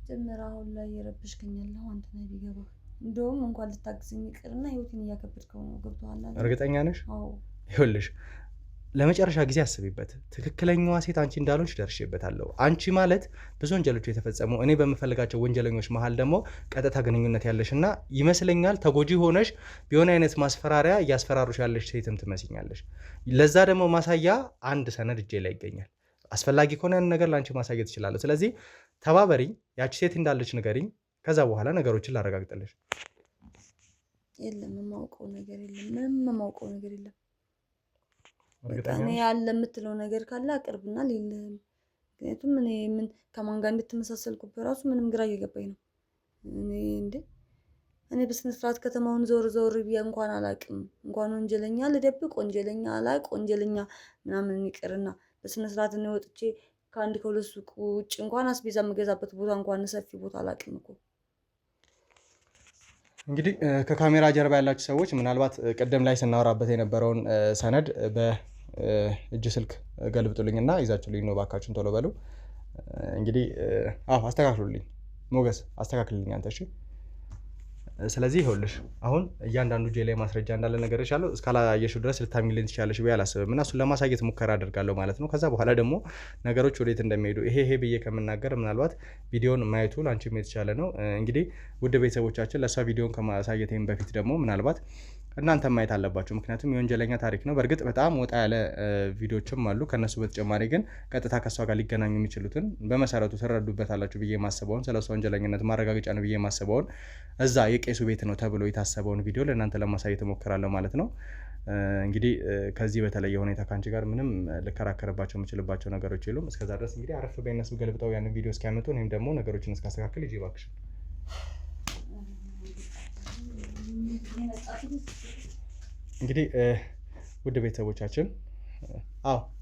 ጀመራ አሁን ላይ የረብሽከኛለሁ አንተ ላይ ቢገባ እንደውም እንኳን ልታግዘኝ ይቅርና ህይወቴን እያከበድከው ነው። ገብቶሃል? እርግጠኛ ነሽ? አዎ። ይኸውልሽ ለመጨረሻ ጊዜ አስቢበት። ትክክለኛዋ ሴት አንቺ እንዳልሆንሽ ደርሼበታለሁ። አንቺ ማለት ብዙ ወንጀሎች የተፈጸሙ እኔ በምፈልጋቸው ወንጀለኞች መሀል ደግሞ ቀጥታ ግንኙነት ያለሽና ይመስለኛል ተጎጂ ሆነሽ ቢሆን አይነት ማስፈራሪያ እያስፈራሩሽ ያለሽ ሴትም ትመስኛለሽ። ለዛ ደግሞ ማሳያ አንድ ሰነድ እጄ ላይ ይገኛል። አስፈላጊ ከሆነ ያን ነገር ላንቺ ማሳየት እችላለሁ። ስለዚህ ተባበሪኝ፣ ያቺ ሴት እንዳለች ንገሪኝ። ከዛ በኋላ ነገሮችን ላረጋግጥልሽ። የለም የማውቀው ነገር የለም። ምንም የማውቀው ነገር የለም። እኔ ያለ የምትለው ነገር ካለ አቅርብና ሌለም። ምክንያቱም እኔ ምን ከማን ጋር እንድትመሳሰልኩ በራሱ ምንም ግራ እየገባኝ ነው። እኔ በስነ ስርዓት ከተማውን ዞር ብዬ እንኳን አላቅም። እንኳን ወንጀለኛ ልደብቅ፣ ወንጀለኛ አላቅ፣ ወንጀለኛ ምናምን ይቅርና በስነ ስርዓት እኔ ወጥቼ ከአንድ ከሁለት ሱቅ ውጭ እንኳን አስቤዛ የምገዛበት ቦታ እንኳን ሰፊ ቦታ አላቅም እኮ። እንግዲህ ከካሜራ ጀርባ ያላችሁ ሰዎች ምናልባት ቀደም ላይ ስናወራበት የነበረውን ሰነድ በእጅ ስልክ ገልብጡልኝና ይዛችሁልኝ ነው ባካችሁን፣ ቶሎ በሉ። እንግዲህ አስተካክሉልኝ፣ ሞገስ አስተካክልልኝ አንተ። እሺ ስለዚህ ይኸውልሽ አሁን እያንዳንዱ እጄ ላይ ማስረጃ እንዳለ ነገርሻለሁ። እስካላየሽው ድረስ ልታሚልኝ ትችላለሽ ብዬ አላስብም እና እሱን ለማሳየት ሙከራ አደርጋለሁ ማለት ነው። ከዛ በኋላ ደግሞ ነገሮች ወዴት እንደሚሄዱ ይሄ ብዬ ከምናገር ምናልባት ቪዲዮን ማየቱ ላንቺም የተሻለ ነው። እንግዲህ ውድ ቤተሰቦቻችን ለእሷ ቪዲዮን ከማሳየቴም በፊት ደግሞ ምናልባት እናንተ ማየት አለባችሁ። ምክንያቱም የወንጀለኛ ታሪክ ነው። በእርግጥ በጣም ወጣ ያለ ቪዲዮችም አሉ። ከነሱ በተጨማሪ ግን ቀጥታ ከሷ ጋር ሊገናኙ የሚችሉትን በመሰረቱ ትረዱበታላችሁ ብዬ ማስበውን ስለሷ ወንጀለኝነት ማረጋገጫ ነው ብዬ ማስበውን እዛ የቄሱ ቤት ነው ተብሎ የታሰበውን ቪዲዮ ለእናንተ ለማሳየት እሞክራለሁ ማለት ነው። እንግዲህ ከዚህ በተለየ ሁኔታ ከአንቺ ጋር ምንም ልከራከርባቸው የምችልባቸው ነገሮች የሉም። እስከዛ ድረስ እንግዲህ አረፍ በእነሱ ገልብጠው ያንን ቪዲዮ እስኪያመጡ እኔም ደግሞ ነገሮችን እስካስተካክል ይዤ እባክሽ እንግዲህ ውድ ቤተሰቦቻችን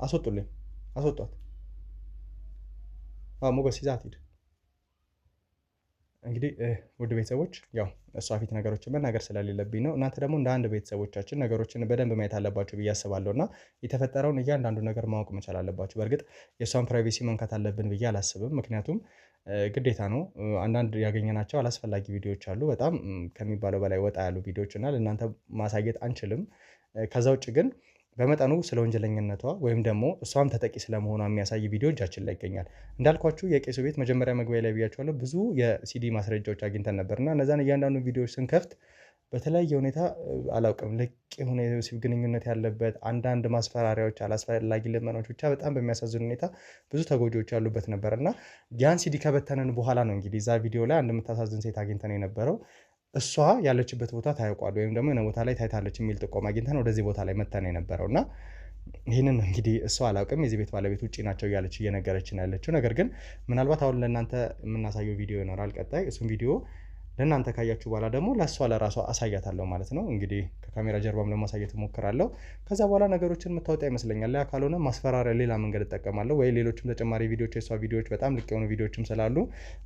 አስወጡልኝ፣ አስወጧት። ሞገስ ይዛት ሂድ። እንግዲህ ውድ ቤተሰቦች ያው እሷ ፊት ነገሮችን መናገር ስለሌለብኝ ነው። እናንተ ደግሞ እንደ አንድ ቤተሰቦቻችን ነገሮችን በደንብ ማየት አለባችሁ ብዬ አስባለሁ እና የተፈጠረውን እያንዳንዱ ነገር ማወቅ መቻል አለባችሁ። በእርግጥ የእሷን ፕራይቬሲ መንካት አለብን ብዬ አላስብም። ምክንያቱም ግዴታ ነው። አንዳንድ ያገኘናቸው አላስፈላጊ ቪዲዮዎች አሉ፣ በጣም ከሚባለው በላይ ወጣ ያሉ ቪዲዮዎች እና ለእናንተ ማሳየት አንችልም። ከዛ ውጭ ግን በመጠኑ ስለ ወንጀለኝነቷ ወይም ደግሞ እሷም ተጠቂ ስለመሆኗ የሚያሳይ ቪዲዮ እጃችን ላይ ይገኛል። እንዳልኳችሁ የቄሱ ቤት መጀመሪያ መግቢያ ላይ ብያችኋለሁ፣ ብዙ የሲዲ ማስረጃዎች አግኝተን ነበርና እነዛን እያንዳንዱ ቪዲዮዎች ስንከፍት በተለያየ ሁኔታ አላውቅም ልቅ የሆነ የወሲብ ግንኙነት ያለበት አንዳንድ ማስፈራሪያዎች፣ አላስፈላጊ ልመናዎች ብቻ በጣም በሚያሳዝን ሁኔታ ብዙ ተጎጂዎች ያሉበት ነበር እና ያን ሲዲ ከበተንን በኋላ ነው እንግዲህ እዛ ቪዲዮ ላይ አንድ የምታሳዝን ሴት አግኝተን የነበረው። እሷ ያለችበት ቦታ ታውቋል ወይም ደግሞ የሆነ ቦታ ላይ ታይታለች የሚል ጥቆማ አግኝተን ወደዚህ ቦታ ላይ መተን የነበረው እና ይህንን እንግዲህ እሷ አላውቅም የዚህ ቤት ባለቤት ውጭ ናቸው እያለች እየነገረችን ያለችው። ነገር ግን ምናልባት አሁን ለእናንተ የምናሳየው ቪዲዮ ይኖራል ቀጣይ። እሱም ቪዲዮ ለእናንተ ካያችሁ በኋላ ደግሞ ለእሷ ለራሷ አሳያታለሁ ማለት ነው። እንግዲህ ከካሜራ ጀርባም ለማሳየት እሞክራለሁ። ከዛ በኋላ ነገሮችን የምታወጣ ይመስለኛል። ያ ካልሆነ ማስፈራሪያ ሌላ መንገድ እጠቀማለሁ ወይ ሌሎችም ተጨማሪ ቪዲዮዎች የእሷ ቪዲዮዎች በጣም ልቅ የሆኑ ቪዲዮዎችም ስላሉ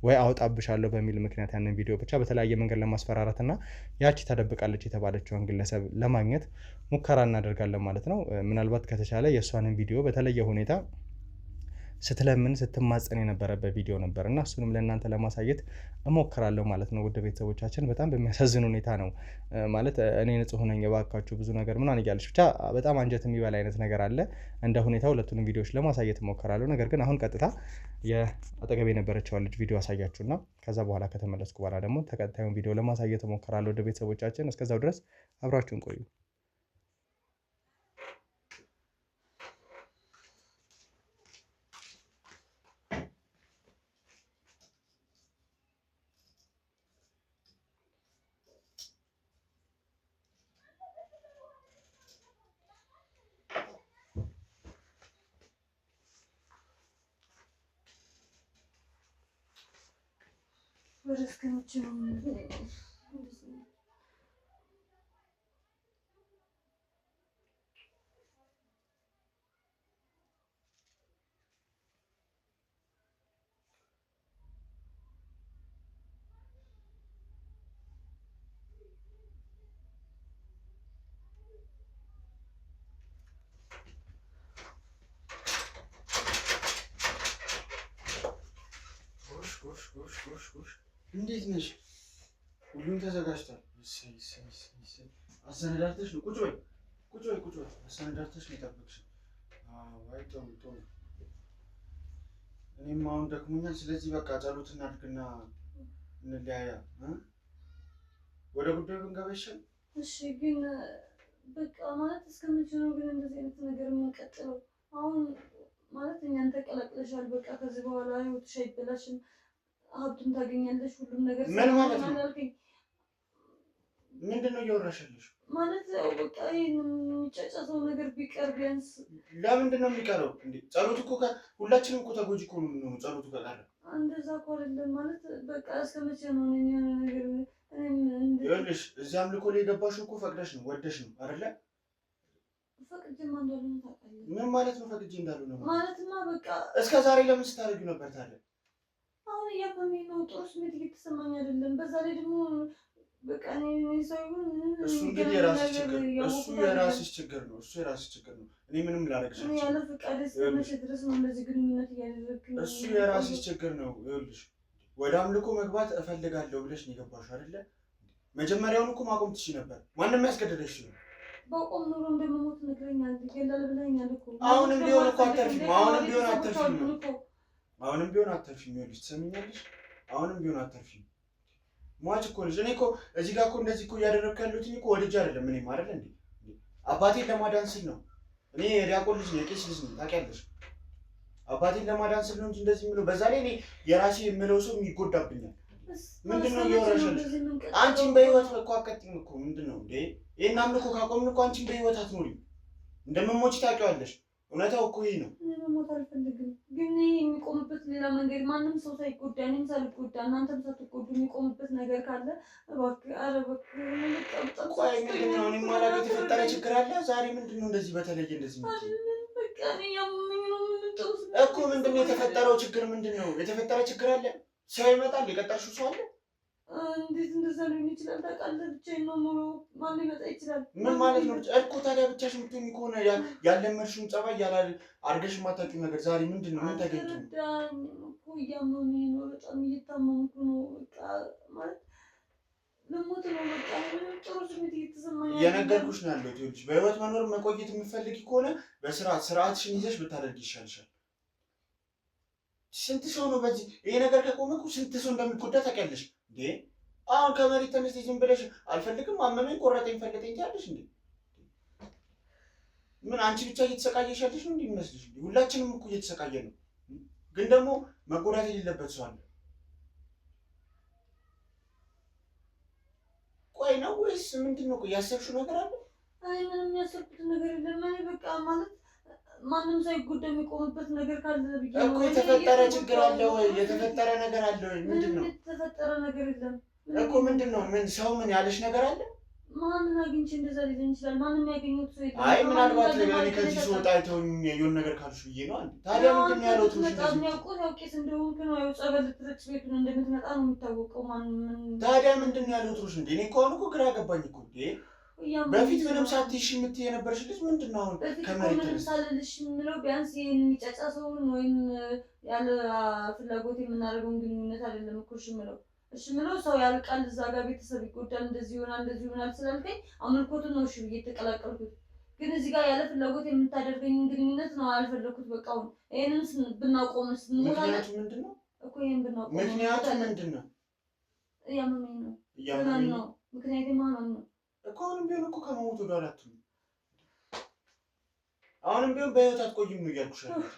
ወይ አውጣብሻለሁ በሚል ምክንያት ያንን ቪዲዮ ብቻ በተለያየ መንገድ ለማስፈራራትና ያቺ ተደብቃለች የተባለችውን ግለሰብ ለማግኘት ሙከራ እናደርጋለን ማለት ነው። ምናልባት ከተቻለ የእሷንን ቪዲዮ በተለየ ሁኔታ ስትለምን ስትማጸን የነበረበት ቪዲዮ ነበር እና እሱንም ለእናንተ ለማሳየት እሞክራለሁ ማለት ነው። ውድ ቤተሰቦቻችን በጣም በሚያሳዝን ሁኔታ ነው ማለት እኔ ንጹህ ነኝ እባካችሁ ብዙ ነገር ምናምን እያለች ብቻ በጣም አንጀት የሚበላ አይነት ነገር አለ። እንደ ሁኔታ ሁለቱንም ቪዲዮዎች ለማሳየት እሞክራለሁ። ነገር ግን አሁን ቀጥታ የአጠገቤ የነበረችዋን ልጅ ቪዲዮ አሳያችሁና ከዛ በኋላ ከተመለስኩ በኋላ ደግሞ ተከታዩን ቪዲዮ ለማሳየት እሞክራለሁ። ውድ ቤተሰቦቻችን እስከዛው ድረስ አብራችሁን ቆዩ። እንዴት ነሽ? ሁሉም ተዘጋጅቷል። አሰነዳርተሽ ነው? ቁጭ በይ ቁጭ በይ ቁጭ በይ። አሰነዳርተሽ ነው የጠበቅሽ? አይ ጥሩ ጥሩ። እኔም አሁን ደክሞኛል። ስለዚህ በቃ ጸሎት እናድርግና እንለያያ። ወደ ጉዳዩ ብንገባ ይሻል። እሺ ግን በቃ ማለት እስከመቼ ነው ግን እንደዚህ አይነት ነገር የምንቀጥለው? አሁን ማለት እኛን ተቀላቅለሻል። በቃ ከዚህ በኋላ ህይወትሽ አይበላሽም። ሀብቱን ታገኛለሽ፣ ሁሉም ነገር ምን ማለት ነው? ምንድን ነው እያወራሻለሽ? ማለት በቃ ይሄን የሚጨጨሰው ነገር ቢቀር ቢያንስ። ለምንድን ነው የሚቀረው እንዴ? ጸሎት እኮ ሁላችንም እኮ ተጎጂ እኮ ነው የምንሆነው ጸሎቱ ከቀረ። እንደዛ እኮ አይደለም ማለት በቃ እስከመቼ ነው የሆነ ነገር ይኸውልሽ፣ እዚህ አምልኮ ላይ የገባሽው እኮ ፈቅደሽ ነው ወደሽ ነው አይደለ? ፈቅጄማ እንዳልሆነ ታውቃለህ። ምን ማለት ነው ፈቅጄ እንዳልሆነ? ማለትማ በቃ እስከ ዛሬ ለምን ስታደርጊው ነበር ታዲያ? አሁን እያመመኝ ነው፣ ጥሩ ስሜት እየተሰማኝ አይደለም። በዛ ላይ ደግሞ በቃ እኔ ሳይሆን እሱ እንግዲህ የራስሽ ችግር እሱ የራስሽ ችግር ነው። እሱ የራስሽ ችግር ነው። እኔ ምንም ላደርግሽ አልችልም። ያለ ፈቃድ እስከመቼ ድረስ ነው እንደዚህ ግንኙነት እያደረግን? እሱ የራስሽ ችግር ነው። ይኸውልሽ ወደ አምልኮ መግባት እፈልጋለሁ ብለሽ ነው የገባሽው አይደለ? መጀመሪያውን እኮ ማቆም ትችይ ነበር። ማንም ያስገደደሽ ነው። ባቆም ኑሮ እንደምሞት ነግረኛል። ይገላል ብለኸኛል እኮ። አሁንም ቢሆን እኮ አተርፊም። አሁንም ቢሆን አተርፊም። አሁንም ቢሆን አተርፊም። ይኸውልሽ ትሰሚኛለሽ? አሁንም ቢሆን አተርፊም። ሟች እኮ ልጅ። እኔ እኮ እዚህ ጋር እኮ እንደዚህ እኮ እያደረግኩ ያለሁት እኮ ወድጄ አይደለም። እኔም አይደል እንዴ አባቴን ለማዳን ስል ነው። እኔ የዲያቆን ልጅ ነኝ፣ የቄስ ልጅ ነኝ። ታውቂያለሽ? አባቴን ለማዳን ስል ነው እንጂ እንደዚህ የምለው። በዛ ላይ እኔ የራሴ የምለው ሰው ይጎዳብኛል። ምንድን ነው እያወራሻለሽ? አንቺን በህይወት እኮ አትቀጥይም እኮ። ምንድን ነው እንዴ? ይሄን አምልኮ ካቆምን እኮ አንቺን በህይወት አትኖሪም። እንደምሞች ታውቂዋለሽ። እውነታው እኮ ይሄ ነው። እኔ መሞት አልፈልግም፣ ግን የሚቆምበት ሌላ መንገድ ማንም ሰው ሳይጎዳ እኔም ሳልጎዳ እናንተም ሳትጎዱ የሚቆምበት ነገር ካለ እባክህ። ኧረ እባክህ። ቆይ ምንድን ነው? እኔ የማላውቀው የተፈጠረ ችግር አለ ዛሬ? ምንድን ነው እንደዚህ በተለየ እንደዚህ በቃ እኔ ያመመኝ ነው እኮ። ምንድን ነው የተፈጠረው ችግር? ምንድን ነው የተፈጠረ ችግር አለ? ሰው ይመጣል? የቀጠርሽው ሰው አለ? እንዴት እንደዛ ሊሆን ይችላል? ታውቃለህ፣ ብቻዬን ነው የምውለው። ማን ሊመጣ ይችላል? ምን ማለት ነው እኮ ታዲያ? ብቻሽን የምትሆኚ ከሆነ ያለመድሽውን ጸባይ አድርገሽ የማታውቂው ነገር ዛሬ ምንድን ነው? ምን ተገኝቶ እኮ? እያመመኝ ነው፣ በጣም እየታመምኩ ነው። በቃ ማለት ልሞት ነው። በቃ ጥሩ ስሜት እየተሰማኝ እየነገርኩሽ ነው ያለሁት። ይኸውልሽ በህይወት መኖር መቆየት የምትፈልጊ ከሆነ ስርዓትሽን ይዘሽ ብታደርጊ ይሻልሻል። ስንት ሰው ነው በዚህ ይሄ ነገር ከቆመ እኮ ስንት ሰው እንደሚጎዳ ታውቂያለሽ እንዴ? አሁን ከመሬት ተነስተሽ ዝም ብለሽ አልፈልግም አመመኝ ቆረጠኝ ፈለጠኝ ትያለሽ እንዴ? ምን አንቺ ብቻ እየተሰቃየሽ ያለሽ ነው እንዴ የሚመስልሽ? ሁላችንም እኮ እየተሰቃየን ነው። ግን ደግሞ መጎዳት የሌለበት ሰው አለ። ቆይ ነው ወይስ ምንድን ነው? ቆይ ያሰብሽው ነገር አለ? አይ ምንም ያሰብኩት ነገር የለም። እኔ በቃ ማለት ማንም ሳይጎዳ የሚቆምበት ነገር ካለ ብዬ እኮ የተፈጠረ ችግር አለ ወይ? የተፈጠረ ነገር አለ ወይ? ምንድን ነው የተፈጠረ ነገር? የለም እኮ ምንድን ነው? ምን ሰው ምን ያለሽ ነገር አለ? ማንን አግኝቼ እንደዛ ሊለኝ ይችላል? ማንም ያገኘሁት ሰው የለም። አይ ምናልባት ለኔ ከዚህ ስወጣ አይተውኝ የሆነ ነገር ካልሽ ብዬ ነው። አንተ ታዲያ ምንድን ነው ያለው? ትንሽ በጣም ያውቁት ያውቄስ እንደሆንክ ነው። ያው ጸበል ልትረጭ ቤቱን እንደምትመጣ ነው የሚታወቀው። ታዲያ ምንድን ነው ያለው? ትሩሽ እንዴ እኔ እኮ አሁን እኮ ግራ ገባኝ እኮ እንዴ። በፊት ምንም ሳትይሽ የምትይ የነበረሽ ልጅ ምንድን ነው አሁን ከመሬት ምንም ሳልልሽ የምለው ቢያንስ ይሄን የሚጫጫ ሰውን ወይም ያለ ፍላጎት የምናደርገውን ግንኙነት አይደለም እኮ እሺ የምለው። እሺ የምለው ሰው ያልቃል፣ እዛ ጋር ቤተሰብ ይጎዳል፣ እንደዚህ ይሆናል ስላልከኝ አምልኮቱን ነው እሺ ብዬ የተቀላቀልኩት። ግን እዚህ ጋር ያለ ፍላጎት የምታደርገኝን ግንኙነት ነው አልፈለኩት። በቃ አሁን ይሄንን ብናቆምስ ምክንያቱ ምንድን ነው እኮ? ይሄን ብናቆም ምክንያቱ ምንድን ነው? እያመመኝ ነው ነው ምክንያቱ ማመን ነው እኮ። አሁንም ቢሆን እኮ ከመሞት ወደ ኋላ አትይም። አሁንም ቢሆን በህይወት አትቆይም ነው እያልኩሽ ያለሁት።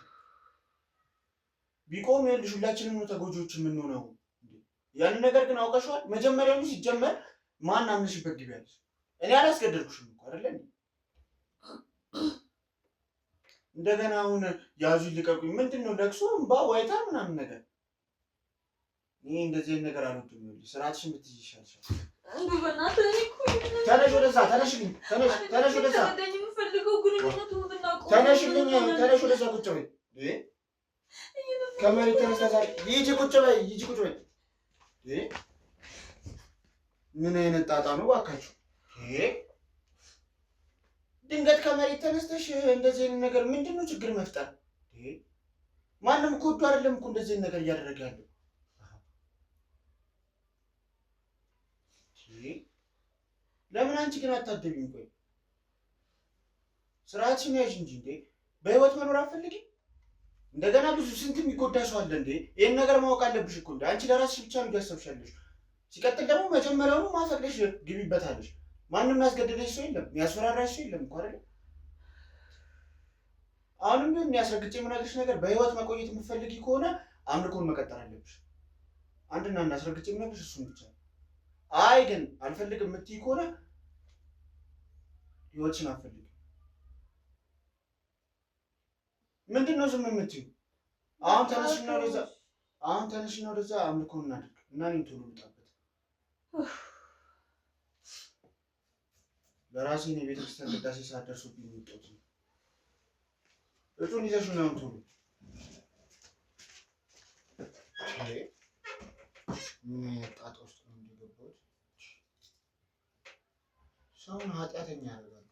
ቢቆም ይኸውልሽ ሁላችንም ነው ተጎጂዎች የምንሆነው። ያንን ነገር ግን አውቀሽዋል። መጀመሪያውኑ ሲጀመር ማን አምነሽበት ግቢያለሽ? እኔ አላስገደድኩሽም እኮ አይደለ? እንደገና አሁን ያዙ ይልቀቁኝ ምንድን ነው? ለቅሶ እምባ ዋይታ ምናምን ነገር። እኔ እንደዚህ ነገር አልወድም። ይኸውልሽ ስርዓትሽን ብትይዥ ይሻልሻል። ተነሽ ወደዛ፣ ተነሽልኝ፣ ተነሽ ወደዛ፣ ተነሽልኝ፣ ተነሽ ወደዛ ቁጭ በይ። ከመሬት ተነስተሽ ሂጂ ቁጭ በይ፣ ሂጂ ቁጭ በይ። ምን አይነት ጣጣ ነው እባካችሁ? ድንገት ከመሬት ተነስተሽ እንደዚህ አይነት ነገር ምንድን ነው ችግር መፍጠር? ማንም እኮ ወዶ አይደለም እኮ እንደዚህ አይነት ነገር እያደረገ ያለው። ለምን አንቺ ግን አታደቢም? ቆይ ስርዓትሽን ያዥ እንጂ እንዴ! በህይወት መኖር አትፈልጊም? እንደገና ብዙ ስንት የሚጎዳ ሰው አለ እንዴ! ይሄን ነገር ማወቅ አለብሽ እኮ እንዴ! አንቺ ለራስሽ ብቻ ነው እያሰብሻለሽ። ሲቀጥል ደግሞ መጀመሪያውኑ ማፈቅደሽ ግቢበታለሽ። ማንም ያስገደደሽ ሰው የለም፣ ያስፈራራሽ ሰው የለም እኮ አይደል? አሁንም ቢሆን የሚያስረግጬ የምነግርሽ ነገር በህይወት መቆየት የምትፈልጊ ከሆነ አምልኮን መቀጠል አለብሽ። አንድና አንድ አስረግጬ የምነግርሽ እሱን ብቻ። አይ ግን አልፈልግም የምትይ ከሆነ ህይወትሽን አትፈልጊም። ምንድን ነው ዝም የምትይው? አሁን ተነሽና ወደዛ አምልኮን እናድርግ እና እኔም ቶሎ ልውጣበት። ለራሴ ነው የቤተክርስቲያን ቅዳሴ ሰዓት ደርሶብኝ የወጣሁት ነው። እጩን ይዘሽ ነው ቶሎ። ምን አይነት ጣጣ ውስጥ ነው እንደገባሁት? ሰውን ኃጢአተኛ ያደርጋል።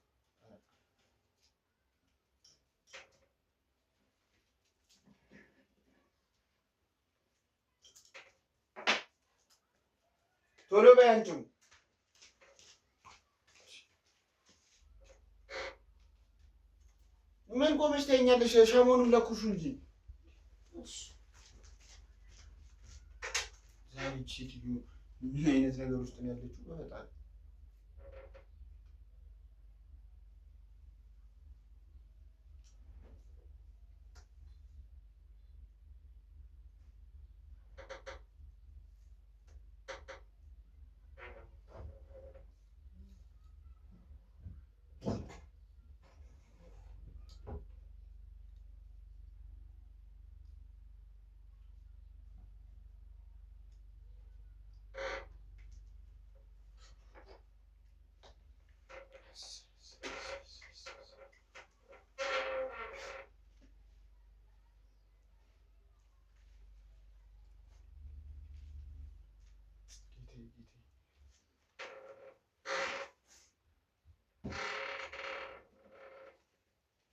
ቶሎ በይ አንቺም። ምን ቆመሽ ተኛለሽ? ሻሞኑን ለኩሹ እንጂ ዛሬ ሴትዮ ምን አይነት ነገር ውስጥ ነው ያለችው? በጣም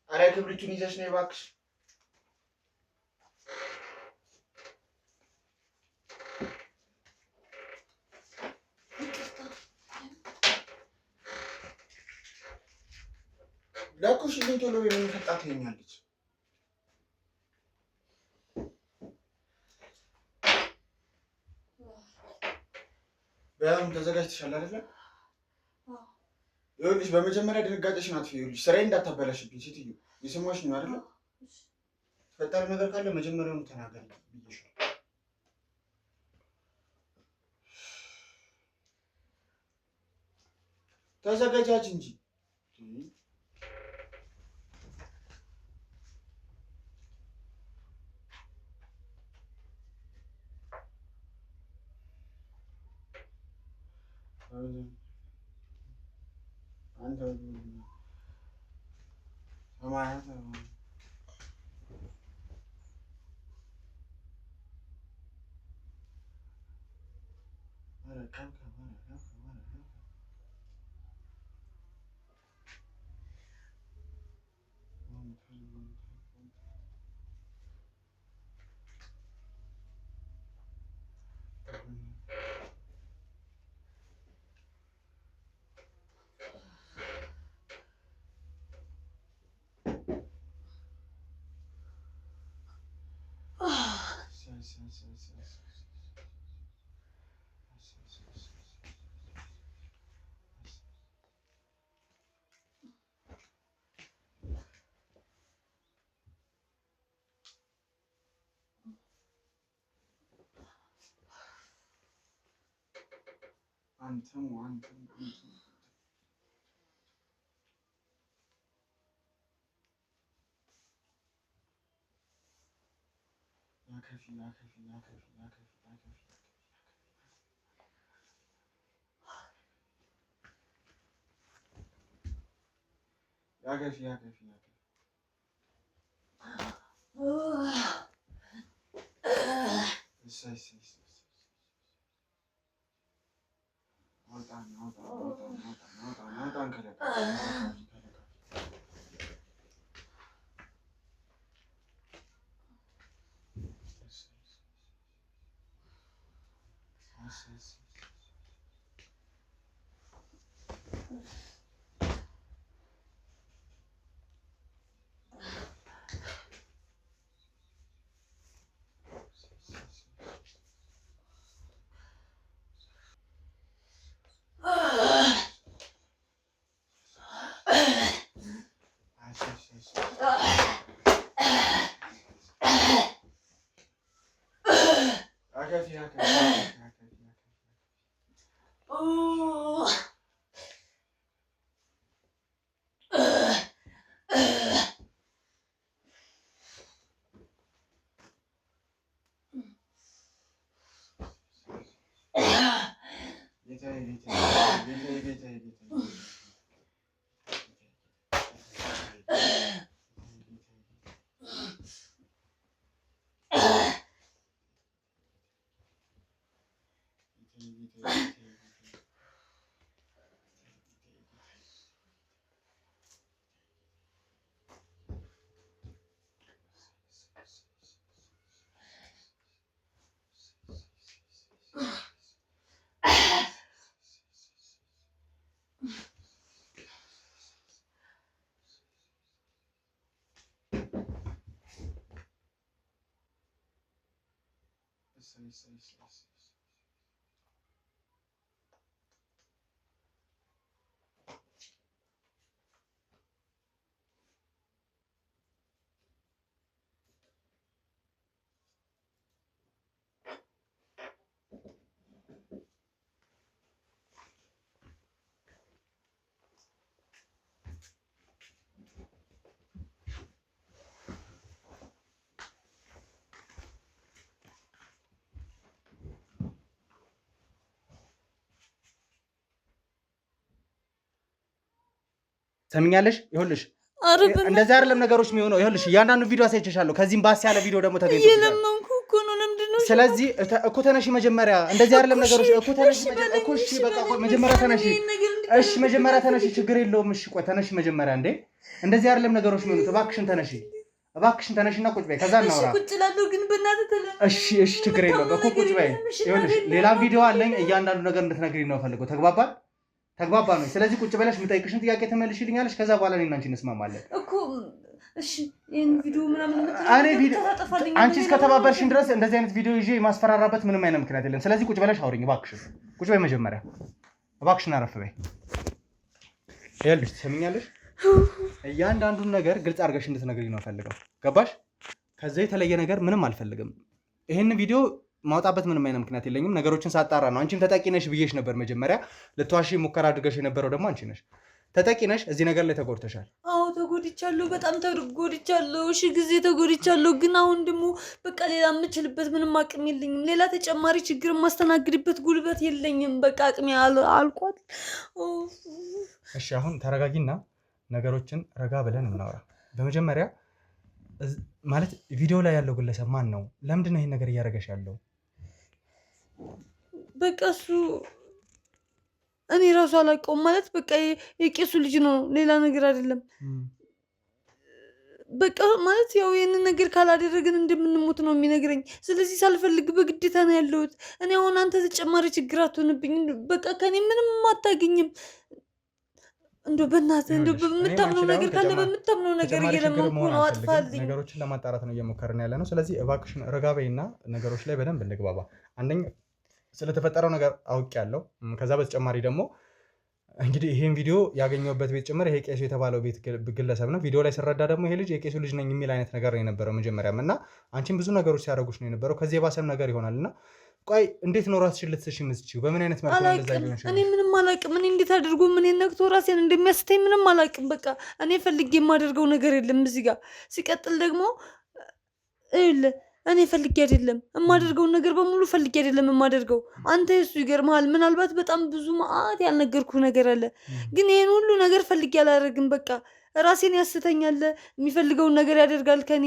አረ ክብሪቱን ይዘሽ ነይ እባክሽ። ለኩሽልኝ ቶሎ የምንፈጣት ትኛለች። በያም ተዘጋጅተሻል አይደለ? ይኸውልሽ በመጀመሪያ ድንጋጤሽን አጥፊ። ይኸውልሽ ስራዬ እንዳታበላሽብኝ ሴትዮ። የሰማሽ ነው አይደለ? ፈጠረ ነገር ካለ መጀመሪያውን ተናገሪ ብዬሻለሁ። ተዘጋጃች እንጂ አንተ ሰማያት አንተም ሰምኛለሽ? ይኸውልሽ እንደዚህ አይደለም ነገሮች የሚሆነው። ይኸውልሽ እያንዳንዱ ቪዲዮ አሳይቼሻለሁ። ከዚህም ባስ ያለ ቪዲዮ ደግሞ ተገኝቶ የለመንኩ እኮ ነው። ለምንድን ነው? ስለዚህ እኮ ተነሺ መጀመሪያ። እንደዚህ አይደለም ነገሮች እኮ ተነሺ እኮ። እሺ በቃ መጀመሪያ ተነሺ። እሺ መጀመሪያ ተነሺ፣ ችግር የለውም። እሺ ቆይ ተነሺ መጀመሪያ። እንዴ እንደዚህ አይደለም ነገሮች የሚሆኑት። እባክሽን ተነሺ፣ እባክሽን ተነሺና ቁጭ በይ። ከዛ እናውራ። እሺ ቁጭ እላለሁ፣ ግን በእናትህ ተለኝ። እሺ ችግር የለውም እኮ ቁጭ በይ። ይኸውልሽ ሌላ ቪዲዮ አለኝ። እያንዳንዱ ነገር እንድትነግሪኝ ነው ፈልገው። ተግባባ ነው። ስለዚህ ቁጭ ብለሽ የምጠይቅሽን ጥያቄ ትመልሽልኛለሽ። ከዛ በኋላ እኔና አንቺ እንስማማለን እኮ። እሺ ይሄን ቪዲዮ ምናምን አንቺ እስከተባበርሽን ድረስ እንደዚህ አይነት ቪዲዮ ይዤ የማስፈራራበት ምንም አይነት ምክንያት የለም። ስለዚህ ቁጭ ብለሽ አውሪኝ እባክሽ። ቁጭ በይ መጀመሪያ እባክሽን አረፍ በይ። ይኸውልሽ ትሰሚኛለሽ? እያንዳንዱን ነገር ግልጽ አድርገሽ እንድትነግሪኝ ነው ፈልገው። ገባሽ? ከዛ የተለየ ነገር ምንም አልፈልግም። ይሄን ቪዲዮ ማውጣበት ምንም አይነት ምክንያት የለኝም። ነገሮችን ሳጣራ ነው። አንቺም ተጠቂ ነሽ ብዬሽ ነበር መጀመሪያ። ልትዋሺ ሙከራ አድርገሽ የነበረው ደግሞ አንቺ ነሽ። ተጠቂ ነሽ። እዚህ ነገር ላይ ተጎድተሻል። አዎ ተጎድቻለሁ፣ በጣም ተጎድቻለሁ። እሺ ጊዜ ተጎድቻለሁ። ግን አሁን ደግሞ በቃ ሌላ የምችልበት ምንም አቅም የለኝም። ሌላ ተጨማሪ ችግር የማስተናግድበት ጉልበት የለኝም። በቃ አቅሜ አልቋል። እሺ አሁን ተረጋጊና ነገሮችን ረጋ ብለን እናወራ። በመጀመሪያ ማለት ቪዲዮ ላይ ያለው ግለሰብ ማን ነው? ለምንድን ነው ይሄን ነገር እያደረገሽ ያለው? በቃ እሱ እኔ ራሱ አላውቀውም። ማለት በቃ የቄሱ ልጅ ነው፣ ሌላ ነገር አይደለም። በቃ ማለት ያው ይህንን ነገር ካላደረግን እንደምንሞት ነው የሚነግረኝ። ስለዚህ ሳልፈልግ በግዴታ ነው ያለሁት። እኔ አሁን አንተ ተጨማሪ ችግር አትሆንብኝ። በቃ ከኔ ምንም አታገኝም። እንደው በእናትህ እንደው በምታምነው ነገር ካለ በምታምነው ነገር እየለመንኩ ነው። አጥፋልኝ። ነገሮችን ለማጣራት ነው እየሞከርን ያለ ነው። ስለዚህ እባክሽን ረጋ በይና ነገሮች ላይ በደንብ እንግባባ። አንደኛ ስለተፈጠረው ነገር አውቄያለሁ። ከዛ በተጨማሪ ደግሞ እንግዲህ ይሄን ቪዲዮ ያገኘሁበት ቤት ጭምር ይሄ ቄሱ የተባለው ቤት ግለሰብ ነው። ቪዲዮ ላይ ስረዳ ደግሞ ይሄ ልጅ የቄሱ ልጅ ነኝ የሚል አይነት ነገር ነው የነበረው መጀመሪያም እና አንቺም ብዙ ነገሮች ሲያደርጉሽ ነው የነበረው። ከዚህ የባሰም ነገር ይሆናልና ቆይ እንዴት ነው ራስሽን ልትስሽ የምትችይው? በምን አይነት መልኩ ነው እንደዛ ይሆንሽ? እኔ ምንም አላውቅም። እኔ እንዴት አድርጎ ምን ነክቶ ራሴን እንደሚያስተኝ ምንም አላውቅም። በቃ እኔ ፈልጌ የማደርገው ነገር የለም እዚህ ጋር። ሲቀጥል ደግሞ እኔ ፈልጌ አይደለም የማደርገውን ነገር በሙሉ ፈልጌ አይደለም የማደርገው። አንተ እሱ ይገርምሃል፣ ምናልባት በጣም ብዙ መዓት ያልነገርኩህ ነገር አለ፣ ግን ይሄን ሁሉ ነገር ፈልጌ አላደርግም። በቃ ራሴን ያስተኛል፣ የሚፈልገውን ነገር ያደርጋል ከኔ።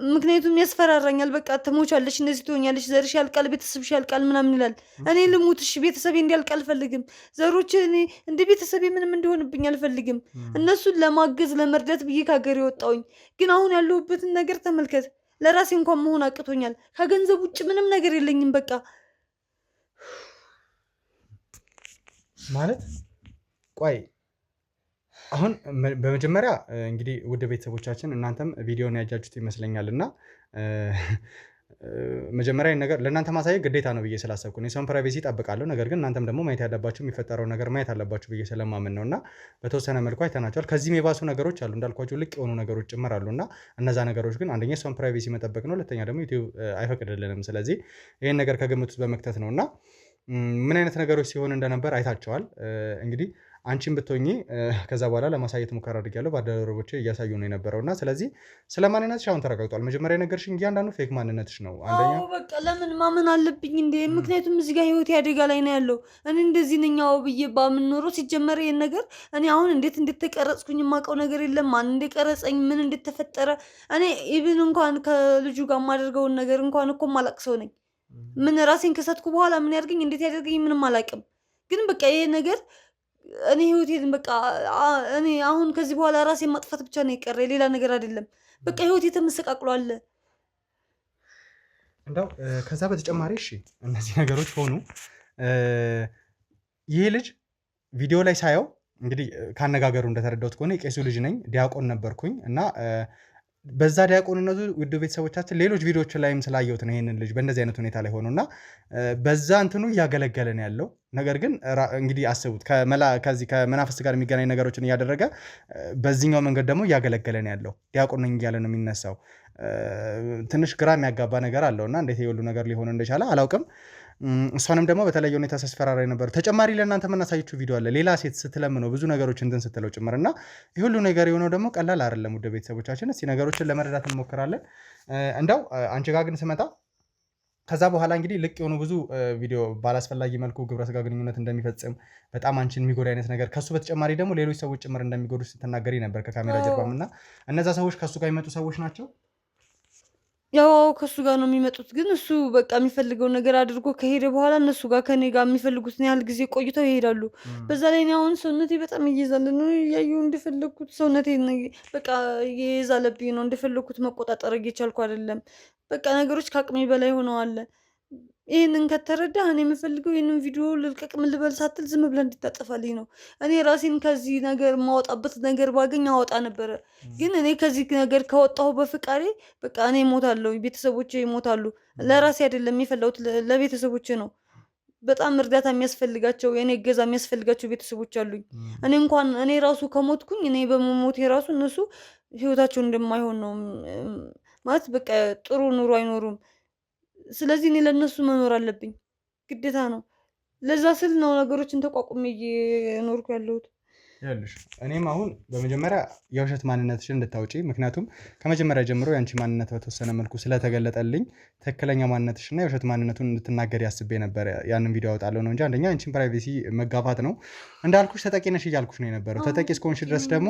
ምክንያቱም ያስፈራራኛል። በቃ ትሞቻለሽ፣ እንደዚህ ትሆኛለሽ፣ ዘርሽ ያልቃል፣ ቤተሰብሽ ያልቃል ምናምን ይላል። እኔ ልሙት እሺ፣ ቤተሰቤ እንዲያልቅ አልፈልግም። ዘሮች እኔ እንደ ቤተሰቤ ምንም እንደሆንብኝ አልፈልግም። እነሱን ለማገዝ ለመርዳት ብዬ ከሀገር የወጣሁኝ፣ ግን አሁን ያለሁበትን ነገር ተመልከት። ለራሴ እንኳን መሆን አቅቶኛል። ከገንዘብ ውጭ ምንም ነገር የለኝም። በቃ ማለት ቆይ አሁን በመጀመሪያ እንግዲህ ውድ ቤተሰቦቻችን እናንተም ቪዲዮን ያጃችሁት ይመስለኛል እና መጀመሪያ ነገር ለእናንተ ማሳየት ግዴታ ነው ብዬ ስላሰብኩ ነው። የሰውን ፕራይቬሲ እጠብቃለሁ። ነገር ግን እናንተም ደግሞ ማየት ያለባችሁ የሚፈጠረው ነገር ማየት አለባችሁ ብዬ ስለማምን ነው እና በተወሰነ መልኩ አይተናቸዋል። ከዚህም የባሱ ነገሮች አሉ እንዳልኳቸው ልቅ የሆኑ ነገሮች ጭምር አሉ እና እነዛ ነገሮች ግን አንደኛ የሰውን ፕራይቬሲ መጠበቅ ነው፣ ሁለተኛ ደግሞ ዩቲዩብ አይፈቅድልንም። ስለዚህ ይህን ነገር ከግምት ውስጥ በመክተት ነው እና ምን አይነት ነገሮች ሲሆን እንደነበር አይታቸዋል። እንግዲህ አንቺን ብትሆኚ ከዛ በኋላ ለማሳየት ሙከራ አድርጊያለሁ። ባልደረቦቼ እያሳዩ ነው የነበረው እና ስለዚህ ስለ ማንነትሽ አሁን ተረጋግጧል። መጀመሪያ የነገርሽኝ እያንዳንዱ ፌክ ማንነትሽ ነው። አንደኛ በቃ ለምን ማመን አለብኝ እንዴ? ምክንያቱም እዚህ ጋር ህይወቴ አደጋ ላይ ነው ያለው። እኔ እንደዚህ ነኝ ብዬ ባምን ኖሮ ሲጀመር ይሄን ነገር እኔ አሁን እንዴት እንደተቀረጽኩኝ የማውቀው ነገር የለም። ማን እንደቀረጸኝ ምን እንደተፈጠረ እኔ ኢቭን እንኳን ከልጁ ጋር የማደርገውን ነገር እንኳን እኮ ማላቅ ሰው ነኝ። ምን ራሴን ከሰትኩ በኋላ ምን ያድርገኝ እንዴት ያደርገኝ ምንም አላውቅም። ግን በቃ ይሄ ነገር እኔ ህይወቴን በቃ እኔ አሁን ከዚህ በኋላ ራሴን ማጥፋት ብቻ ነው የቀረ፣ ሌላ ነገር አይደለም። በቃ ህይወቴ ተመሰቃቅሏል። እንደው ከዛ በተጨማሪ እሺ እነዚህ ነገሮች ሆኑ። ይሄ ልጅ ቪዲዮ ላይ ሳየው እንግዲህ ካነጋገሩ እንደተረዳሁት ከሆነ የቄሱ ልጅ ነኝ፣ ዲያቆን ነበርኩኝ እና በዛ ዲያቆንነቱ ውድ ቤተሰቦቻችን ሌሎች ቪዲዮዎች ላይም ስላየሁት ነው ይሄንን ልጅ በእንደዚህ አይነት ሁኔታ ላይ ሆኖና በዛ እንትኑ እያገለገለ ነው ያለው። ነገር ግን እንግዲህ አስቡት ከዚህ ከመናፍስት ጋር የሚገናኝ ነገሮችን እያደረገ በዚህኛው መንገድ ደግሞ እያገለገለ ነው ያለው። ዲያቆን ነኝ እያለ ነው የሚነሳው። ትንሽ ግራ የሚያጋባ ነገር አለውና እንዴት የሁሉ ነገር ሊሆን እንደቻለ አላውቅም። እሷንም ደግሞ በተለየ ሁኔታ ሲያስፈራራ ነበሩ። ተጨማሪ ለእናንተ የምናሳየችው ቪዲዮ አለ። ሌላ ሴት ስትለምነው ብዙ ነገሮች እንትን ስትለው ጭምርና ይህ ሁሉ ነገር የሆነው ደግሞ ቀላል አይደለም። ውድ ቤተሰቦቻችን እስኪ ነገሮችን ለመረዳት እንሞክራለን። እንደው አንቺ ጋር ግን ስመጣ ከዛ በኋላ እንግዲህ ልቅ የሆኑ ብዙ ቪዲዮ ባላስፈላጊ መልኩ ግብረ ስጋ ግንኙነት እንደሚፈጽም በጣም አንቺን የሚጎዳ አይነት ነገር ከሱ በተጨማሪ ደግሞ ሌሎች ሰዎች ጭምር እንደሚጎዱ ስትናገሪ ነበር ከካሜራ ጀርባም እና እነዛ ሰዎች ከሱ ጋር የመጡ ሰዎች ናቸው። ያው ከሱ ጋር ነው የሚመጡት። ግን እሱ በቃ የሚፈልገውን ነገር አድርጎ ከሄደ በኋላ እነሱ ጋር ከኔ ጋር የሚፈልጉትን ያህል ጊዜ ቆይተው ይሄዳሉ። በዛ ላይ እኔ አሁን ሰውነቴ በጣም እየዛለ ነው። እያዩ እንደፈለግኩት ሰውነቴ በቃ እየዛለብኝ ነው። እንደፈለግኩት መቆጣጠር እየቻልኩ አይደለም። በቃ ነገሮች ከአቅሜ በላይ ሆነዋል። ይህንን ከተረዳ እኔ የምፈልገው ይህንን ቪዲዮ ልልቀቅ ምን ልበል ሳትል ዝም ብለህ እንድታጠፋልኝ ነው። እኔ ራሴን ከዚህ ነገር ማወጣበት ነገር ባገኝ አወጣ ነበረ። ግን እኔ ከዚህ ነገር ከወጣሁ በፍቃሬ በቃ እኔ እሞታለሁ፣ ቤተሰቦቼ ይሞታሉ። ለራሴ አይደለም የፈላሁት ለቤተሰቦቼ ነው። በጣም እርዳታ የሚያስፈልጋቸው የኔ እገዛ የሚያስፈልጋቸው ቤተሰቦች አሉኝ። እኔ ራሱ ከሞትኩኝ እኔ በመሞቴ ራሱ እነሱ ህይወታቸው እንደማይሆን ነው ማለት በቃ ጥሩ ኑሮ አይኖሩም። ስለዚህ እኔ ለነሱ መኖር አለብኝ ግዴታ ነው። ለዛ ስል ነው ነገሮችን ተቋቁሜ እየኖርኩ ያለሁት። ያለሽ እኔም አሁን በመጀመሪያ የውሸት ማንነትሽን እንድታውጪ ምክንያቱም ከመጀመሪያ ጀምሮ ያንቺ ማንነት በተወሰነ መልኩ ስለተገለጠልኝ ትክክለኛ ማንነትሽና የውሸት ማንነቱን እንድትናገር ያስቤ ነበር ያንን ቪዲዮ አወጣለሁ ነው እንጂ አንደኛ አንቺን ፕራይቬሲ መጋፋት ነው እንዳልኩሽ ተጠቂ ነሽ እያልኩሽ ነው የነበረው። ተጠቂ እስከሆንሽ ድረስ ደግሞ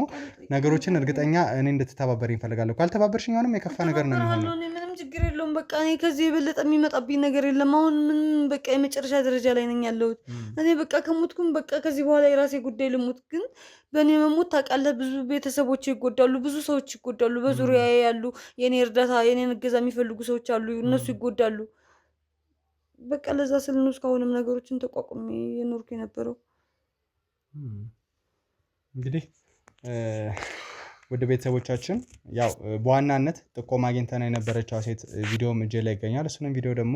ነገሮችን እርግጠኛ እኔ እንድትተባበሪኝ እፈልጋለሁ። ካልተባበርሽኝ አሁንም የከፋ ነገር ነው የሚሆነው። ምንም ችግር የለውም በቃ እኔ ከዚህ የበለጠ የሚመጣብኝ ነገር የለም። አሁን ምን በቃ የመጨረሻ ደረጃ ላይ ነኝ ያለሁት። እኔ በቃ ከሞትኩም በቃ ከዚህ በኋላ የራሴ ጉዳይ ልሞት። ግን በእኔ መሞት ታውቃለህ ብዙ ቤተሰቦች ይጎዳሉ፣ ብዙ ሰዎች ይጎዳሉ። በዙሪያ ያሉ የኔ እርዳታ የኔን እገዛ የሚፈልጉ ሰዎች አሉ፣ እነሱ ይጎዳሉ። በቃ ለዛ ስል ነው እስካሁንም ነገሮችን ተቋቁሜ የኖርኩ የነበረው። እንግዲህ ወደ ቤተሰቦቻችን ያው በዋናነት ጥቆማ አግኝተን የነበረችው ሴት ቪዲዮም እጄ ላይ ይገኛል። እሱንም ቪዲዮ ደግሞ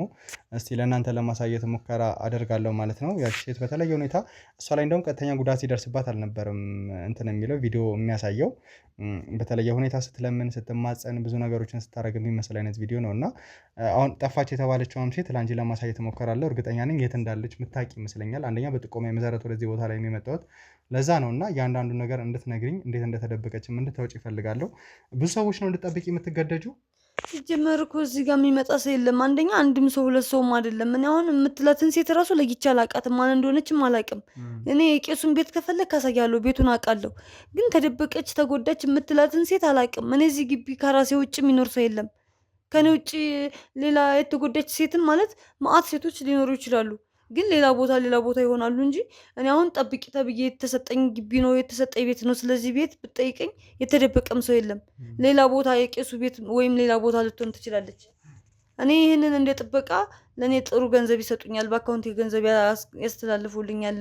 እስቲ ለእናንተ ለማሳየት ሙከራ አደርጋለሁ ማለት ነው። ያቺ ሴት በተለየ ሁኔታ እሷ ላይ እንደውም ቀጥተኛ ጉዳት ሲደርስባት አልነበረም እንትን የሚለው ቪዲዮ የሚያሳየው በተለየ ሁኔታ ስትለምን ስትማጸን ብዙ ነገሮችን ስታደርግ የሚመስል አይነት ቪዲዮ ነው እና አሁን ጠፋች የተባለችውም ሴት ለአንቺ ለማሳየት እሞክራለሁ። እርግጠኛ ነኝ የት እንዳለች ምታቂ ይመስለኛል። አንደኛ በጥቆማ መሰረት ወደዚህ ቦታ ላይ የሚመጣሁት ለዛ ነው እና እያንዳንዱ ነገር እንድትነግሪኝ እንዴት እንደተደበቀችም እንድታወጪ ይፈልጋለሁ። ብዙ ሰዎች ነው እንድጠብቂ የምትገደጁ? ሲጀመር እኮ እዚህ ጋር የሚመጣ ሰው የለም። አንደኛ አንድም ሰው ሁለት ሰውም አይደለም። እኔ አሁን የምትላትን ሴት ራሱ ለይቼ አላውቃትም፣ ማን እንደሆነችም አላውቅም። እኔ የቄሱን ቤት ከፈለግ ካሳያለሁ፣ ቤቱን አውቃለሁ። ግን ተደበቀች ተጎዳች የምትላትን ሴት አላውቅም። እኔ እዚህ ግቢ ከራሴ ውጭ የሚኖር ሰው የለም። ከኔ ውጭ ሌላ የተጎዳች ሴትን ማለት መዓት ሴቶች ሊኖሩ ይችላሉ፣ ግን ሌላ ቦታ ይሆናሉ እንጂ እኔ አሁን ጠብቂ ተብዬ የተሰጠኝ ግቢ ነው የተሰጠኝ ቤት ነው። ስለዚህ ቤት ብትጠይቀኝ የተደበቀም ሰው የለም። ሌላ ቦታ የቄሱ ቤት ወይም ሌላ ቦታ ልትሆን ትችላለች። እኔ ይህንን እንደ ጥበቃ ለእኔ ጥሩ ገንዘብ ይሰጡኛል፣ በአካውንት ገንዘብ ያስተላልፉልኛል።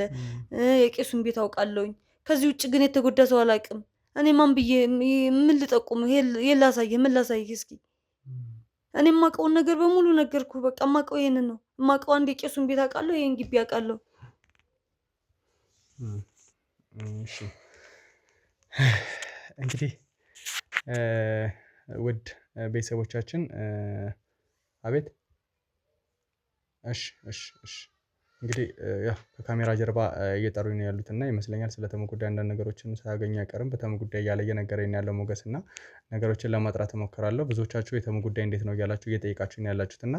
የቄሱን ቤት አውቃለሁኝ። ከዚህ ውጭ ግን የተጎዳ ሰው አላውቅም። እኔ ማን ብዬ ምን ልጠቁም? ምን ላሳይህ እስኪ? እኔ የማውቀውን ነገር በሙሉ ነገርኩ። በቃ የማውቀው ይሄንን ነው የማውቀው። አንድ የቄሱን ቤት አውቃለሁ፣ ይሄን ግቢ አውቃለሁ። እሺ እንግዲህ ውድ ቤተሰቦቻችን አቤት። እሺ እንግዲህ ያው ከካሜራ ጀርባ እየጠሩኝ ነው ያሉት እና ይመስለኛል ስለ ተሙ ጉዳይ አንዳንድ ነገሮችን ሳያገኝ አይቀርም። በተሙ ጉዳይ እያለ እየነገረኝ ያለው ሞገስ እና ነገሮችን ለማጥራት እሞክራለሁ። ብዙዎቻችሁ የተሙ ጉዳይ እንዴት ነው እያላችሁ እየጠየቃችሁኝ ያላችሁት እና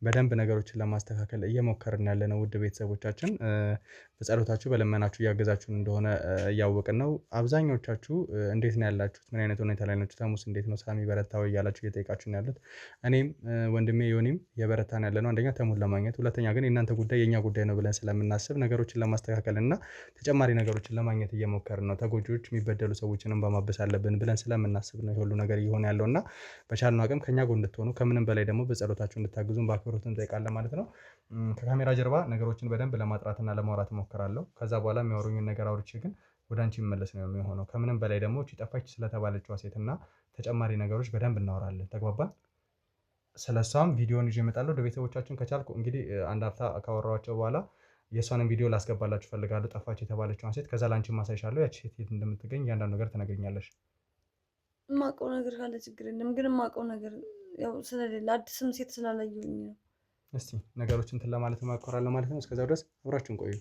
በደንብ ነገሮችን ለማስተካከል እየሞከርን ያለ ነው። ውድ ቤተሰቦቻችን በጸሎታችሁ በለመናችሁ እያገዛችሁን እንደሆነ እያወቅን ነው። አብዛኞቻችሁ እንዴት ነው ያላችሁት? ምን አይነት ሁኔታ ላይ ናችሁ? ተሙስ እንዴት ነው? ሳሚ በረታው እያላችሁ እየጠየቃችሁኝ ያሉት እኔም ወንድሜ ዮኒም የበረታን ያለ ነው። አንደኛ ተሙን ለማግኘት፣ ሁለተኛ ግን የእናንተ ጉዳይ የኛ ጉዳይ ነው ብለን ስለምናስብ ነገሮችን ለማስተካከል እና ተጨማሪ ነገሮችን ለማግኘት እየሞከርን ነው። ተጎጂዎች የሚበደሉ ሰዎችንም በማበስ አለብን ብለን ስለምናስብ ነው የሁሉ ነገር እየሆነ ያለው እና በቻልነው አቅም ከኛ ጎን እንድትሆኑ ከምንም በላይ ደግሞ በጸሎታችሁ እንድታግዙን በአክብሮት እንጠይቃለን ማለት ነው። ከካሜራ ጀርባ ነገሮችን በደንብ ለማጥራትና ለማውራት እሞክራለሁ። ከዛ በኋላ የሚያወሩኝን ነገር አውርቼ ግን ወደ አንቺ መመለስ ነው የሚሆነው። ከምንም በላይ ደግሞ እቺ ጠፋች ስለተባለችዋ ሴትና ተጨማሪ ነገሮች በደንብ እናወራለን። ተግባባን? ስለሷም ቪዲዮን ይዤ እመጣለሁ። ወደ ቤተሰቦቻችን ከቻልኩ እንግዲህ አንድ አፍታ ካወራኋቸው በኋላ የእሷንም ቪዲዮ ላስገባላችሁ ፈልጋለሁ። ጠፋች የተባለችዋን ሴት ከዛ ላንቺ ማሳይሻለሁ። ያቺ ሴት የት እንደምትገኝ እያንዳንዱ ነገር ትነግሪኛለሽ። የማውቀው ነገር ካለ ችግር የለም፣ ግን የማውቀው ነገር ያው ስለሌለ አዲስም ሴት ስላላየሁኝ ነው። እስቲ ነገሮችን እንትን ለማለት እሞክራለሁ ማለት ነው። እስከዛው ድረስ አብራችሁን ቆዩ።